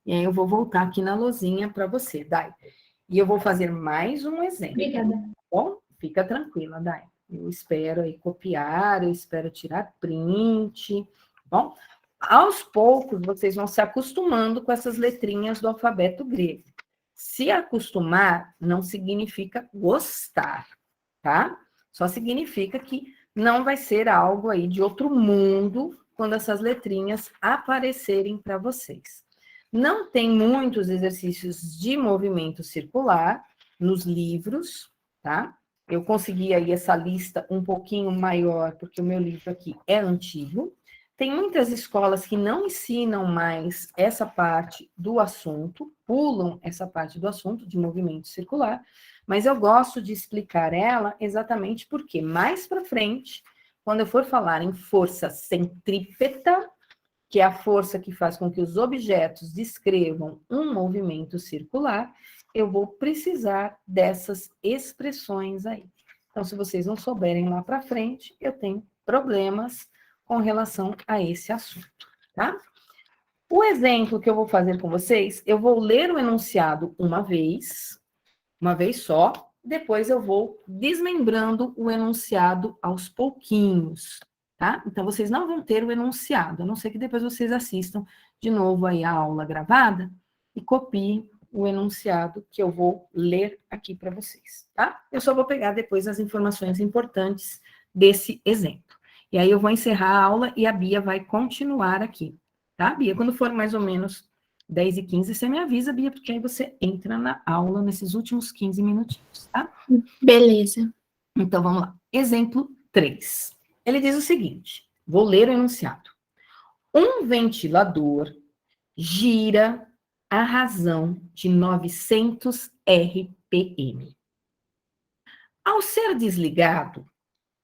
E aí eu vou voltar aqui na lozinha para você, Dai. E eu vou fazer mais um exemplo. Obrigada. Tá bom? Fica tranquila, Dai. Eu espero aí copiar, eu espero tirar print, bom? Aos poucos, vocês vão se acostumando com essas letrinhas do alfabeto grego. Se acostumar não significa gostar, tá? Só significa que não vai ser algo aí de outro mundo quando essas letrinhas aparecerem para vocês. Não tem muitos exercícios de movimento circular nos livros, tá? Eu consegui aí essa lista um pouquinho maior, porque o meu livro aqui é antigo. Tem muitas escolas que não ensinam mais essa parte do assunto, pulam essa parte do assunto de movimento circular, mas eu gosto de explicar ela exatamente porque mais para frente, quando eu for falar em força centrípeta, que é a força que faz com que os objetos descrevam um movimento circular, eu vou precisar dessas expressões aí. Então, se vocês não souberem lá para frente, eu tenho problemas com relação a esse assunto, tá? O exemplo que eu vou fazer com vocês, eu vou ler o enunciado uma vez só, depois eu vou desmembrando o enunciado aos pouquinhos, tá? Então, vocês não vão ter o enunciado, a não ser que depois vocês assistam de novo aí a aula gravada e copiem o enunciado que eu vou ler aqui para vocês, tá? Eu só vou pegar depois as informações importantes desse exemplo. E aí eu vou encerrar a aula e a Bia vai continuar aqui, tá, Bia? Quando for mais ou menos 10h15, você me avisa, Bia, porque aí você entra na aula nesses últimos 15 minutinhos, tá? Beleza. Então, vamos lá. Exemplo 3. Ele diz o seguinte, vou ler o enunciado. Um ventilador gira à razão de 900 RPM. Ao ser desligado,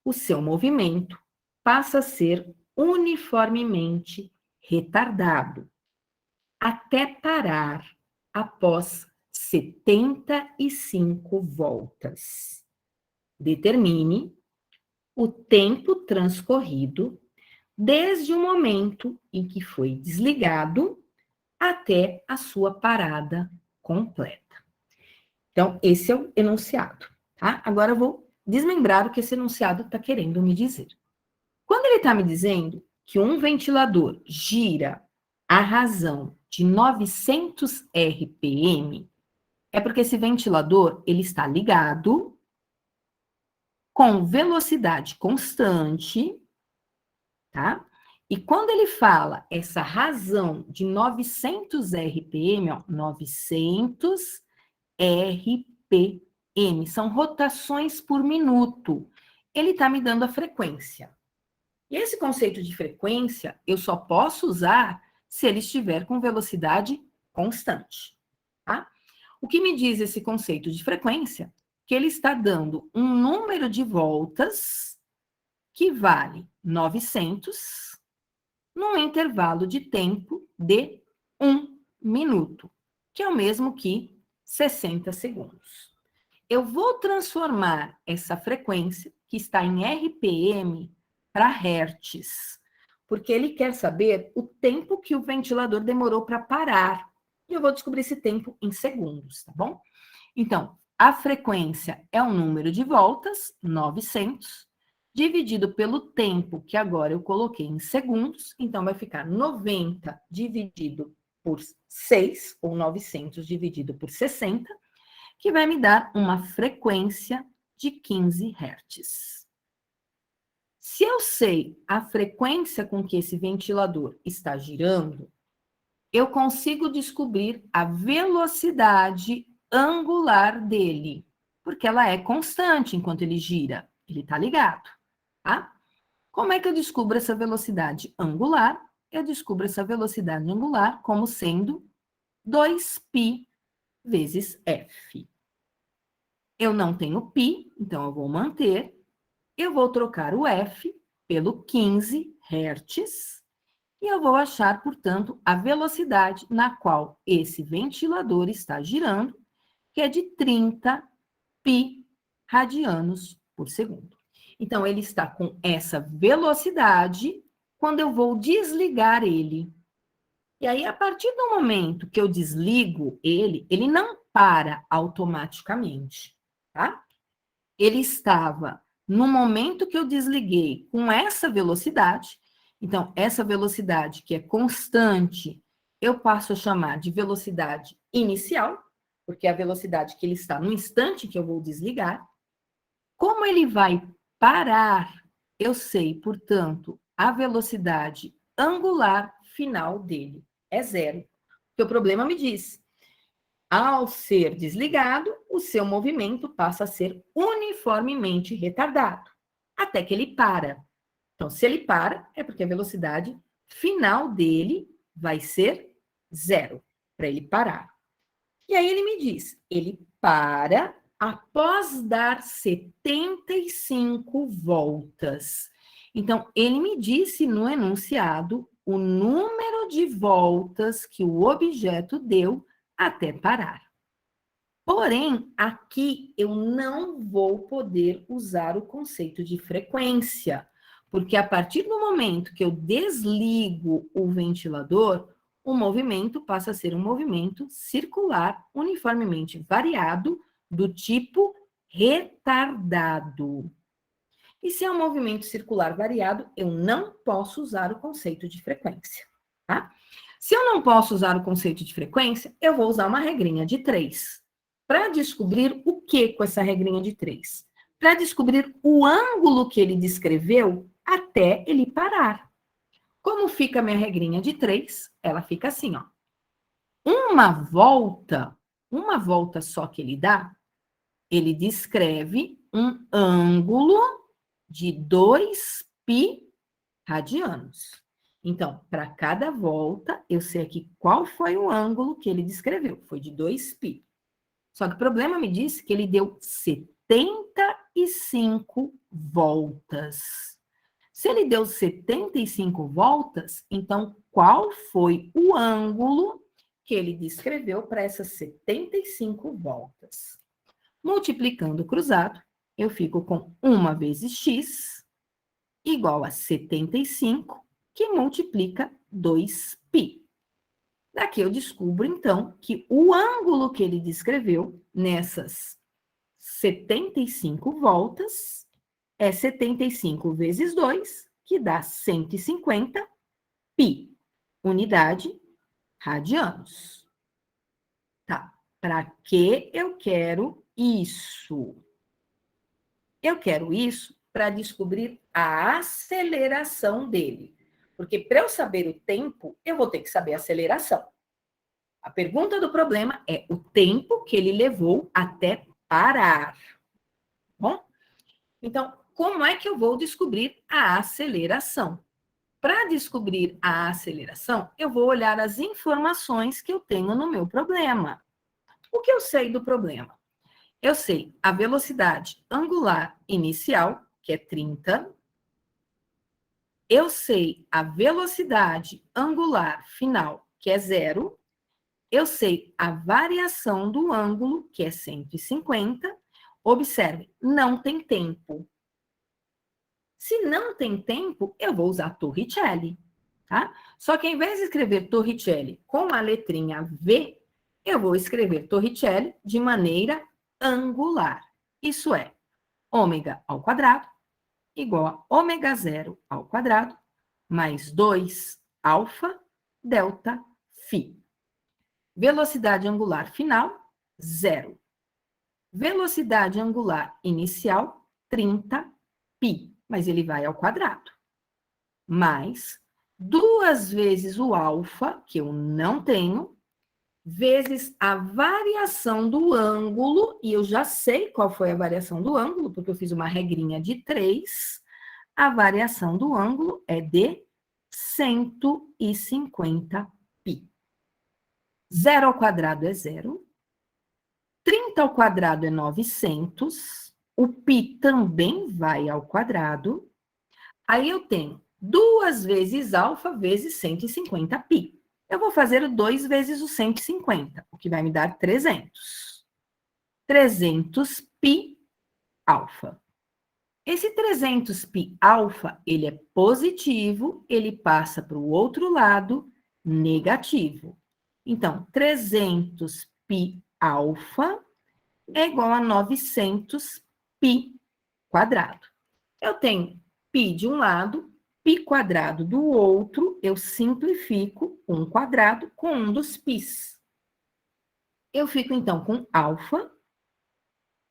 o seu movimento passa a ser uniformemente retardado, até parar após 75 voltas. Determine o tempo transcorrido desde o momento em que foi desligado até a sua parada completa. Então, esse é o enunciado, tá? Agora eu vou desmembrar o que esse enunciado está querendo me dizer. Quando ele está me dizendo que um ventilador gira à razão de 900 RPM, é porque esse ventilador ele está ligado com velocidade constante, tá? E quando ele fala essa razão de 900 RPM, ó, 900 RPM, são rotações por minuto. Ele está me dando a frequência. E esse conceito de frequência eu só posso usar se ele estiver com velocidade constante, tá? O que me diz esse conceito de frequência? Que ele está dando um número de voltas que vale 900 num intervalo de tempo de 1 minuto, que é o mesmo que 60 segundos. Eu vou transformar essa frequência, que está em RPM, para hertz, porque ele quer saber o tempo que o ventilador demorou para parar. E eu vou descobrir esse tempo em segundos, tá bom? Então, a frequência é o número de voltas, 900, dividido pelo tempo, que agora eu coloquei em segundos, então vai ficar 90 dividido por 6, ou 900 dividido por 60, que vai me dar uma frequência de 15 Hz. Se eu sei a frequência com que esse ventilador está girando, eu consigo descobrir a velocidade angular dele, porque ela é constante enquanto ele gira. Ele está ligado, tá? Como é que eu descubro essa velocidade angular? Eu descubro essa velocidade angular como sendo 2π vezes f. Eu não tenho π, então eu vou manter. Eu vou trocar o f pelo 15 Hz e eu vou achar, portanto, a velocidade na qual esse ventilador está girando, que é de 30 π radianos por segundo. Então, ele está com essa velocidade quando eu vou desligar ele. E aí, a partir do momento que eu desligo ele, ele não para automaticamente, tá? Ele estava, no momento que eu desliguei, com essa velocidade. Então, essa velocidade que é constante, eu passo a chamar de velocidade inicial, porque é a velocidade que ele está no instante que eu vou desligar. Como ele vai parar, eu sei, portanto, a velocidade angular final dele é zero. Porque o problema me diz, ao ser desligado, o seu movimento passa a ser uniformemente retardado, até que ele para. Então, se ele para, é porque a velocidade final dele vai ser zero, para ele parar. E aí ele me diz, ele para após dar 75 voltas. Então, ele me disse no enunciado o número de voltas que o objeto deu até parar. Porém, aqui eu não vou poder usar o conceito de frequência, porque a partir do momento que eu desligo o ventilador, o movimento passa a ser um movimento circular uniformemente variado do tipo retardado. E se é um movimento circular variado, eu não posso usar o conceito de frequência, tá? Se eu não posso usar o conceito de frequência, eu vou usar uma regrinha de 3. Para descobrir o que com essa regrinha de 3? Para descobrir o ângulo que ele descreveu até ele parar. Como fica a minha regrinha de 3? Ela fica assim, ó. Uma volta só que ele dá, ele descreve um ângulo de 2π radianos. Então, para cada volta, eu sei aqui qual foi o ângulo que ele descreveu. Foi de 2π. Só que o problema me disse que ele deu 75 voltas. Se ele deu 75 voltas, então qual foi o ângulo que ele descreveu para essas 75 voltas? Multiplicando o cruzado, eu fico com 1 vezes x igual a 75, que multiplica 2π. Daqui eu descubro, então, que o ângulo que ele descreveu nessas 75 voltas é 75 vezes 2, que dá 150 π, unidade radianos. Tá, para que eu quero isso? Eu quero isso para descobrir a aceleração dele. Porque para eu saber o tempo, eu vou ter que saber a aceleração. A pergunta do problema é o tempo que ele levou até parar. Bom? Então, como é que eu vou descobrir a aceleração? Para descobrir a aceleração, eu vou olhar as informações que eu tenho no meu problema. O que eu sei do problema? Eu sei a velocidade angular inicial, que é 30. Eu sei a velocidade angular final, que é 0. Eu sei a variação do ângulo, que é 150. Observe, não tem tempo. Se não tem tempo, eu vou usar Torricelli, tá? Só que, ao invés de escrever Torricelli com a letrinha V, eu vou escrever Torricelli de maneira angular. Isso é, ômega ao quadrado igual a ômega zero ao quadrado mais 2 alfa delta φ. Velocidade angular final, 0. Velocidade angular inicial, 30π, mas ele vai ao quadrado. Mais 2 vezes o alfa, que eu não tenho, vezes a variação do ângulo, e eu já sei qual foi a variação do ângulo, porque eu fiz uma regrinha de 3. A variação do ângulo é de 150π. 0 ao quadrado é 0. 30 ao quadrado é 900. O π também vai ao quadrado. Aí eu tenho 2 vezes alfa vezes 150π. Eu vou fazer o 2 vezes o 150, o que vai me dar 300. 300π alfa. Esse 300π alfa, ele é positivo, ele passa para o outro lado, negativo. Então, 300π alfa é igual a 900π quadrado. Eu tenho π de um lado, π quadrado do outro, eu simplifico um quadrado com um dos π's. Eu fico, então, com alfa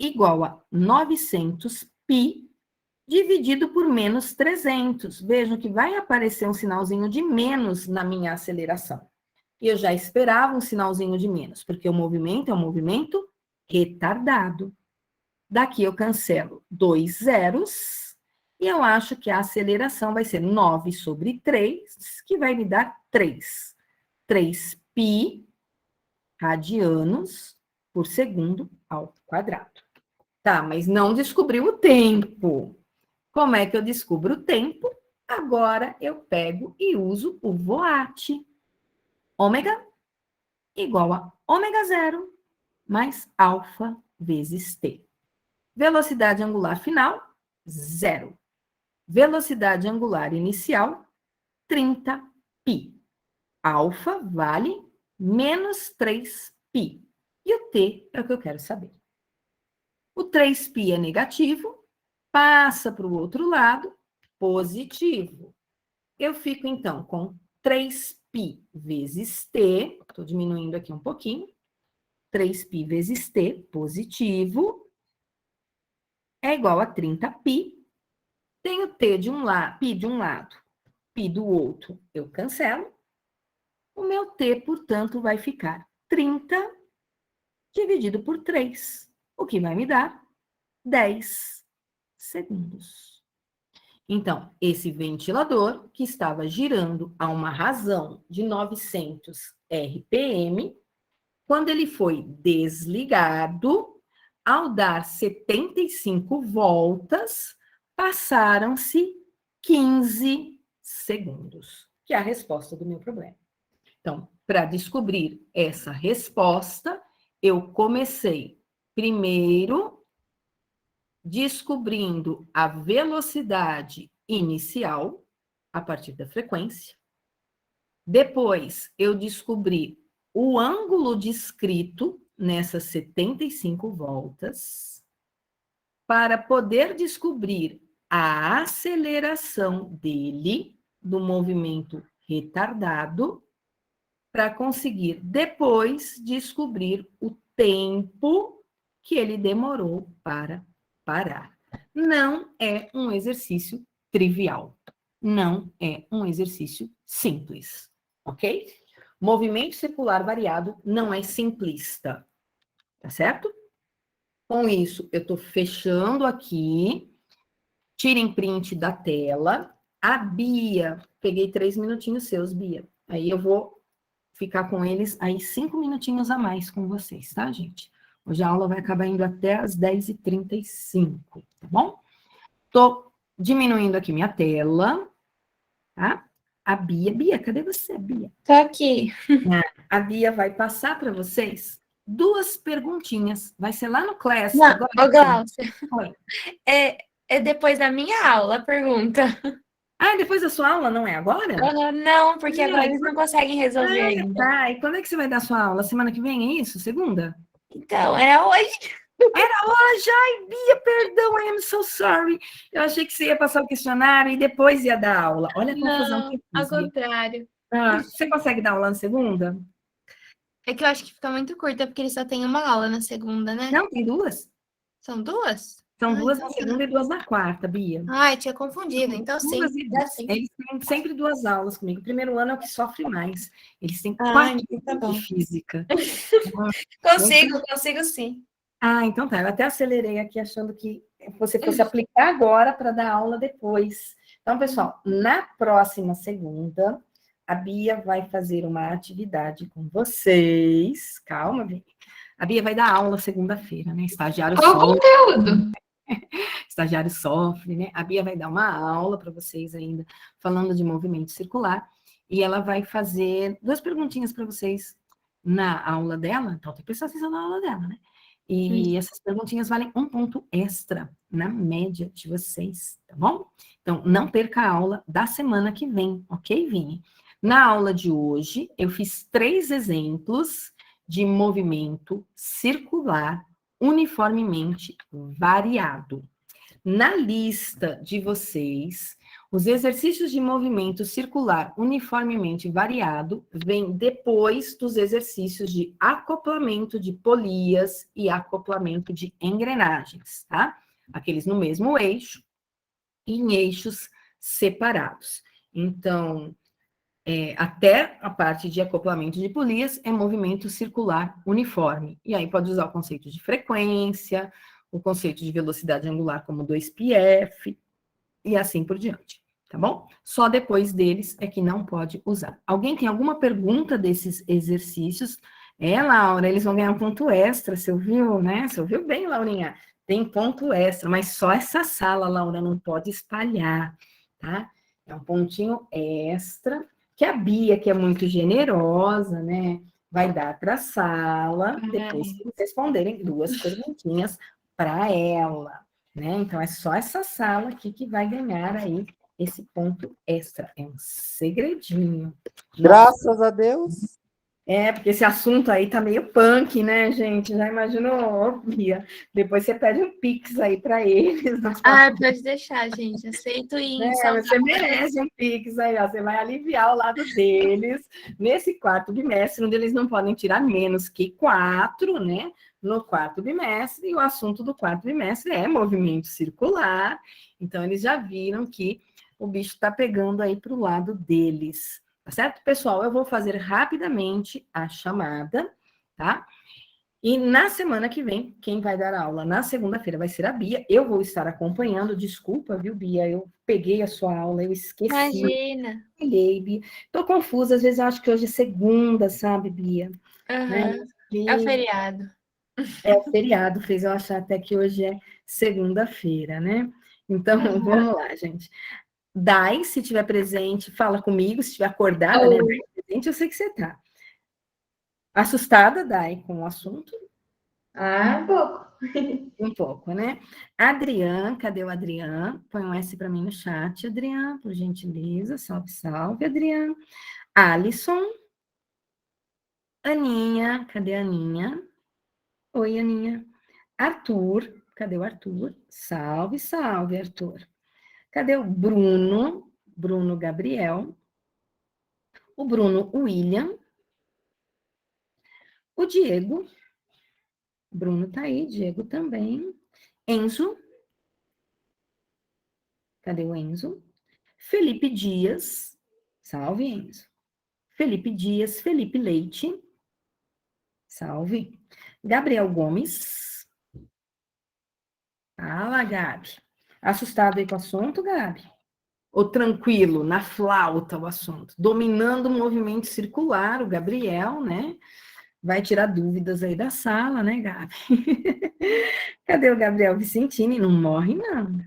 igual a 900π dividido por menos 300. Vejam que vai aparecer um sinalzinho de menos na minha aceleração. E eu já esperava um sinalzinho de menos, porque o movimento é um movimento retardado. Daqui eu cancelo 2 zeros, e eu acho que a aceleração vai ser 9 sobre 3, que vai me dar 3. 3π radianos por segundo ao quadrado. Tá, mas não descobriu o tempo. Como é que eu descubro o tempo? Agora eu pego e uso o VOAT. Ômega igual a ômega zero mais alfa vezes t. Velocidade angular final, 0. Velocidade angular inicial, 30π. Alfa vale menos 3π. E o t é o que eu quero saber. O 3π é negativo, passa para o outro lado, positivo. Eu fico, então, com 3π vezes t, estou diminuindo aqui um pouquinho, 3π vezes t, positivo, é igual a 30π. Tenho t de um lado, π de um lado, π do outro, eu cancelo. O meu t, portanto, vai ficar 30 dividido por 3, o que vai me dar 10 segundos. Então, esse ventilador, que estava girando a uma razão de 900 RPM, quando ele foi desligado, ao dar 75 voltas, passaram-se 15 segundos, que é a resposta do meu problema. Então, para descobrir essa resposta, eu comecei primeiro descobrindo a velocidade inicial a partir da frequência. Depois, eu descobri o ângulo descrito nessas 75 voltas para poder descobrir a aceleração dele, do movimento retardado, para conseguir depois descobrir o tempo que ele demorou para parar. Não é um exercício trivial. Não é um exercício simples, ok? Movimento circular variado não é simplista, tá certo? Com isso, eu estou fechando aqui. Tirem print da tela. A Bia, peguei 3 minutinhos seus, Bia. Aí eu vou ficar com eles aí 5 minutinhos a mais com vocês, tá, gente? Hoje a aula vai acabar indo até as 10h35, tá bom? Tô diminuindo aqui minha tela, tá? A Bia, Bia, cadê você, Bia? Tô aqui. A Bia vai passar para vocês 2 perguntinhas. Vai ser lá no Class. Não, Agora, ô, Glaucia, Oi. é depois da minha aula, a pergunta. Ah, depois da sua aula, não é agora? Não, porque Não, agora eles não conseguem resolver ainda. Tá, e quando é que você vai dar sua aula? Semana que vem, é isso? Segunda? Então, era hoje. Hoje, ai, Bia, perdão, I am so sorry. Eu achei que você ia passar o questionário e depois ia dar aula. Olha a confusão que eu Ao fiz, Bia. contrário. Você consegue dar aula na segunda? É que eu acho que fica muito curta, porque ele só tem uma aula na segunda, né? Não, tem 2? São duas? São Ah, 2 então na tá. segunda e 2 na quarta, Bia. Ai, tinha confundido. Então, sim, 2 e dá 2. sim. Eles têm sempre 2 aulas comigo. O primeiro ano é o que sofre mais. Eles têm Ah, 4 então tá de bom. física. Consigo sim. Ah, então tá. Eu até acelerei aqui achando que você fosse aplicar agora para dar aula depois. Então, pessoal, na próxima segunda, a Bia vai fazer uma atividade com vocês. Calma, Bia. A Bia vai dar aula segunda-feira, né? Estagiário Qual o sofre, conteúdo? estagiário sofre, né? A Bia vai dar uma aula para vocês ainda, falando de movimento circular, e ela vai fazer 2 perguntinhas para vocês na aula dela. Então, tem que prestar atenção na aula dela, né? E essas perguntinhas valem 1 ponto extra na média de vocês, tá bom? Então, não perca a aula da semana que vem, ok, Vini? Na aula de hoje, eu fiz 3 exemplos de movimento circular uniformemente variado. Na lista de vocês, os exercícios de movimento circular uniformemente variado vêm depois dos exercícios de acoplamento de polias e acoplamento de engrenagens, tá? Aqueles no mesmo eixo e em eixos separados. Então, até a parte de acoplamento de polias é movimento circular uniforme. E aí pode usar o conceito de frequência, o conceito de velocidade angular como 2πf, e assim por diante, tá bom? Só depois deles é que não pode usar. Alguém tem alguma pergunta desses exercícios? Laura, eles vão ganhar um ponto extra, você ouviu, né? Você ouviu bem, Laurinha? Tem ponto extra, mas só essa sala, Laura, não pode espalhar, tá? É um pontinho extra que a Bia, que é muito generosa, né? Vai dar para a sala, depois que vocês responderem 2 perguntinhas para ela, né? Então, é só essa sala aqui que vai ganhar aí esse ponto extra. É um segredinho. Graças a Deus. Porque esse assunto aí tá meio punk, né, gente? Já imaginou, Bia? Depois você pede um pix aí para eles. Ah, pode deixar, gente. Aceito em Você merece um pix aí, ó. Você vai aliviar o lado deles nesse quarto bimestre, onde eles não podem tirar menos que 4, né? No quarto bimestre, e o assunto do quarto bimestre é movimento circular. Então, eles já viram que o bicho está pegando aí para o lado deles. Tá certo, pessoal? Eu vou fazer rapidamente a chamada, tá? E na semana que vem, quem vai dar aula na segunda-feira vai ser a Bia. Eu vou estar acompanhando. Desculpa, viu, Bia? Eu peguei a sua aula, eu esqueci. Imagina. Bia. Tô confusa, às vezes eu acho que hoje é segunda, sabe, Bia? Né? É o feriado. É o feriado, fez eu achar até que hoje é segunda-feira, né? Então, vamos lá, gente. Dai, se estiver presente, fala comigo. Se estiver acordada, né? Dai, presente, eu sei que você tá. Assustada, Dai, com o assunto? Um pouco. Um pouco, né? Adrian, cadê o Adrian? Põe um S para mim no chat, Adrian, por gentileza. Salve, salve, Adrian. Alisson. Aninha, cadê a Aninha? Oi, Aninha. Arthur, cadê o Arthur? Salve, salve, Arthur. Cadê o Bruno? Bruno Gabriel. O Bruno William. O Diego. Bruno tá aí, Diego também. Enzo. Cadê o Enzo? Felipe Dias. Salve, Enzo. Felipe Dias, Felipe Leite. Salve. Gabriel Gomes. Fala, Gabi. Assustado aí com o assunto, Gabi? Ou tranquilo, na flauta o assunto? Dominando o movimento circular, o Gabriel, né? Vai tirar dúvidas aí da sala, né, Gabi? Cadê o Gabriel Vicentini? Não morre, não.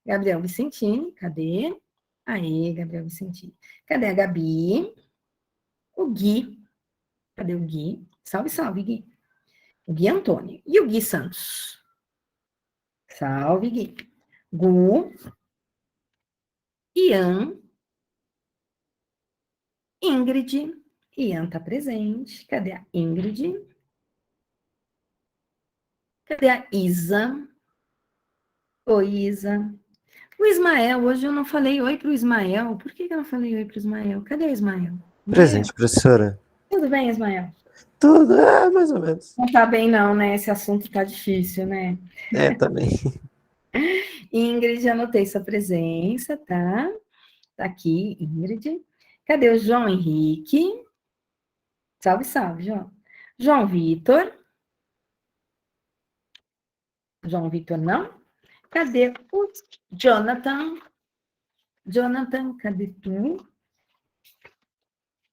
Gabriel Vicentini, cadê? Aí, Gabriel Vicentini. Cadê a Gabi? O Gui. Cadê o Gui? Salve, salve, Gui. O Gui Antônio. E o Gui Santos? Salve, Gui. Gu. Ian. Ingrid. Ian tá presente. Cadê a Ingrid? Cadê a Isa? Oi, Isa. O Ismael, hoje eu não falei oi pro Ismael. Por que eu não falei oi pro Ismael? Cadê o Ismael? Presente, professora. Tudo bem, Ismael? Tudo, mais ou menos. Não tá bem não, né? Esse assunto tá difícil, né? Também. Ingrid, anotei sua presença, tá? Tá aqui, Ingrid. Cadê o João Henrique? Salve, salve, João. João Vitor. João Vitor, não? Cadê o Jonathan? Jonathan, cadê tu?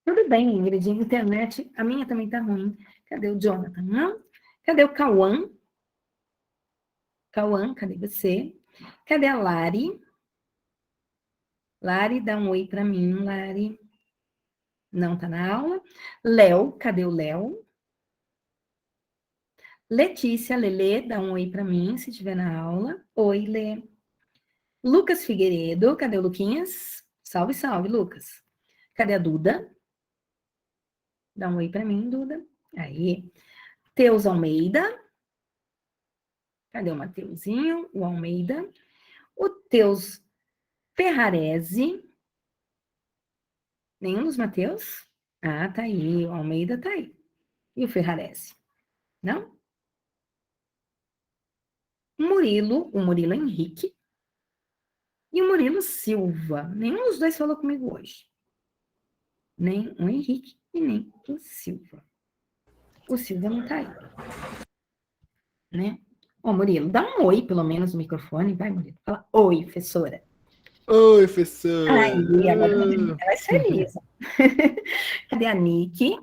Tudo bem, Ingrid, internet, a minha também tá ruim. Cadê o Jonathan? Não? Cadê o Cauã? Cauã, cadê você? Cadê a Lari? Lari, dá um oi para mim, Lari. Não tá na aula. Léo, cadê o Léo? Letícia, Lelê, dá um oi para mim, se estiver na aula. Oi, Lê. Lucas Figueiredo, cadê o Luquinhas? Salve, salve, Lucas. Cadê a Duda? Dá um oi para mim, Duda. Aí. Teus Almeida. Cadê o Mateuzinho? O Almeida. O Teus Ferrarese. Nenhum dos Mateus? Ah, tá aí. O Almeida tá aí. E o Ferrarese? Não? O Murilo Henrique. E o Murilo Silva. Nenhum dos dois falou comigo hoje. Nem o Henrique e nem o Silva. O Silva não tá aí. Né? Ô, Murilo, dá um oi, pelo menos, no microfone. Vai, Murilo. Fala, oi, professora. Oi, professor. Aí, agora ela é feliz. Cadê a Nick?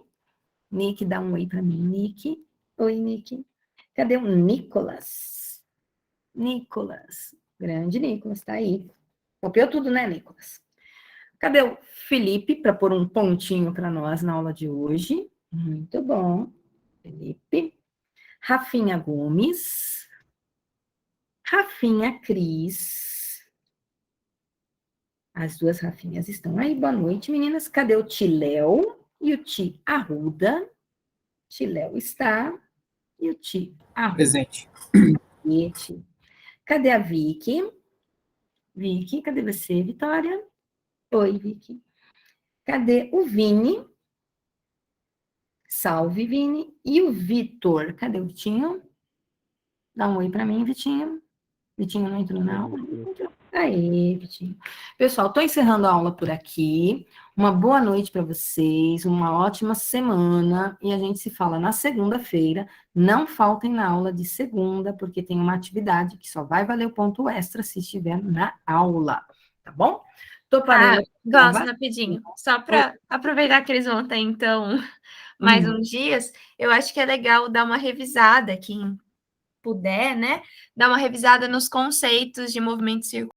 Nick, dá um oi para mim, Nick. Oi, Nick. Cadê o Nicolas? Nicolas. Grande Nicolas, tá aí. Copiou tudo, né, Nicolas? Cadê o Felipe, para pôr um pontinho para nós na aula de hoje? Muito bom. Felipe. Rafinha Gomes. Rafinha Cris. As duas Rafinhas estão aí. Boa noite, meninas. Cadê o Tiléu e o Ti Arruda? Tiléu está. E o Ti Arruda. Presente. Cadê a Vicky? Vicky, cadê você, Vitória? Oi, Vicky. Cadê o Vini? Salve, Vini. E o Vitor? Cadê o Vitinho? Dá um oi para mim, Vitinho. Vitinho não entrou na aula? Aê, Vitinho. Pessoal, estou encerrando a aula por aqui. Uma boa noite para vocês, uma ótima semana. E a gente se fala na segunda-feira. Não faltem na aula de segunda, porque tem uma atividade que só vai valer o ponto extra se estiver na aula. Tá bom? Tô parando. Gosto, rapidinho. Só para aproveitar que eles vão ter, então, mais uns dias, eu acho que é legal dar uma revisada, quem puder, né? Dar uma revisada nos conceitos de movimento circular.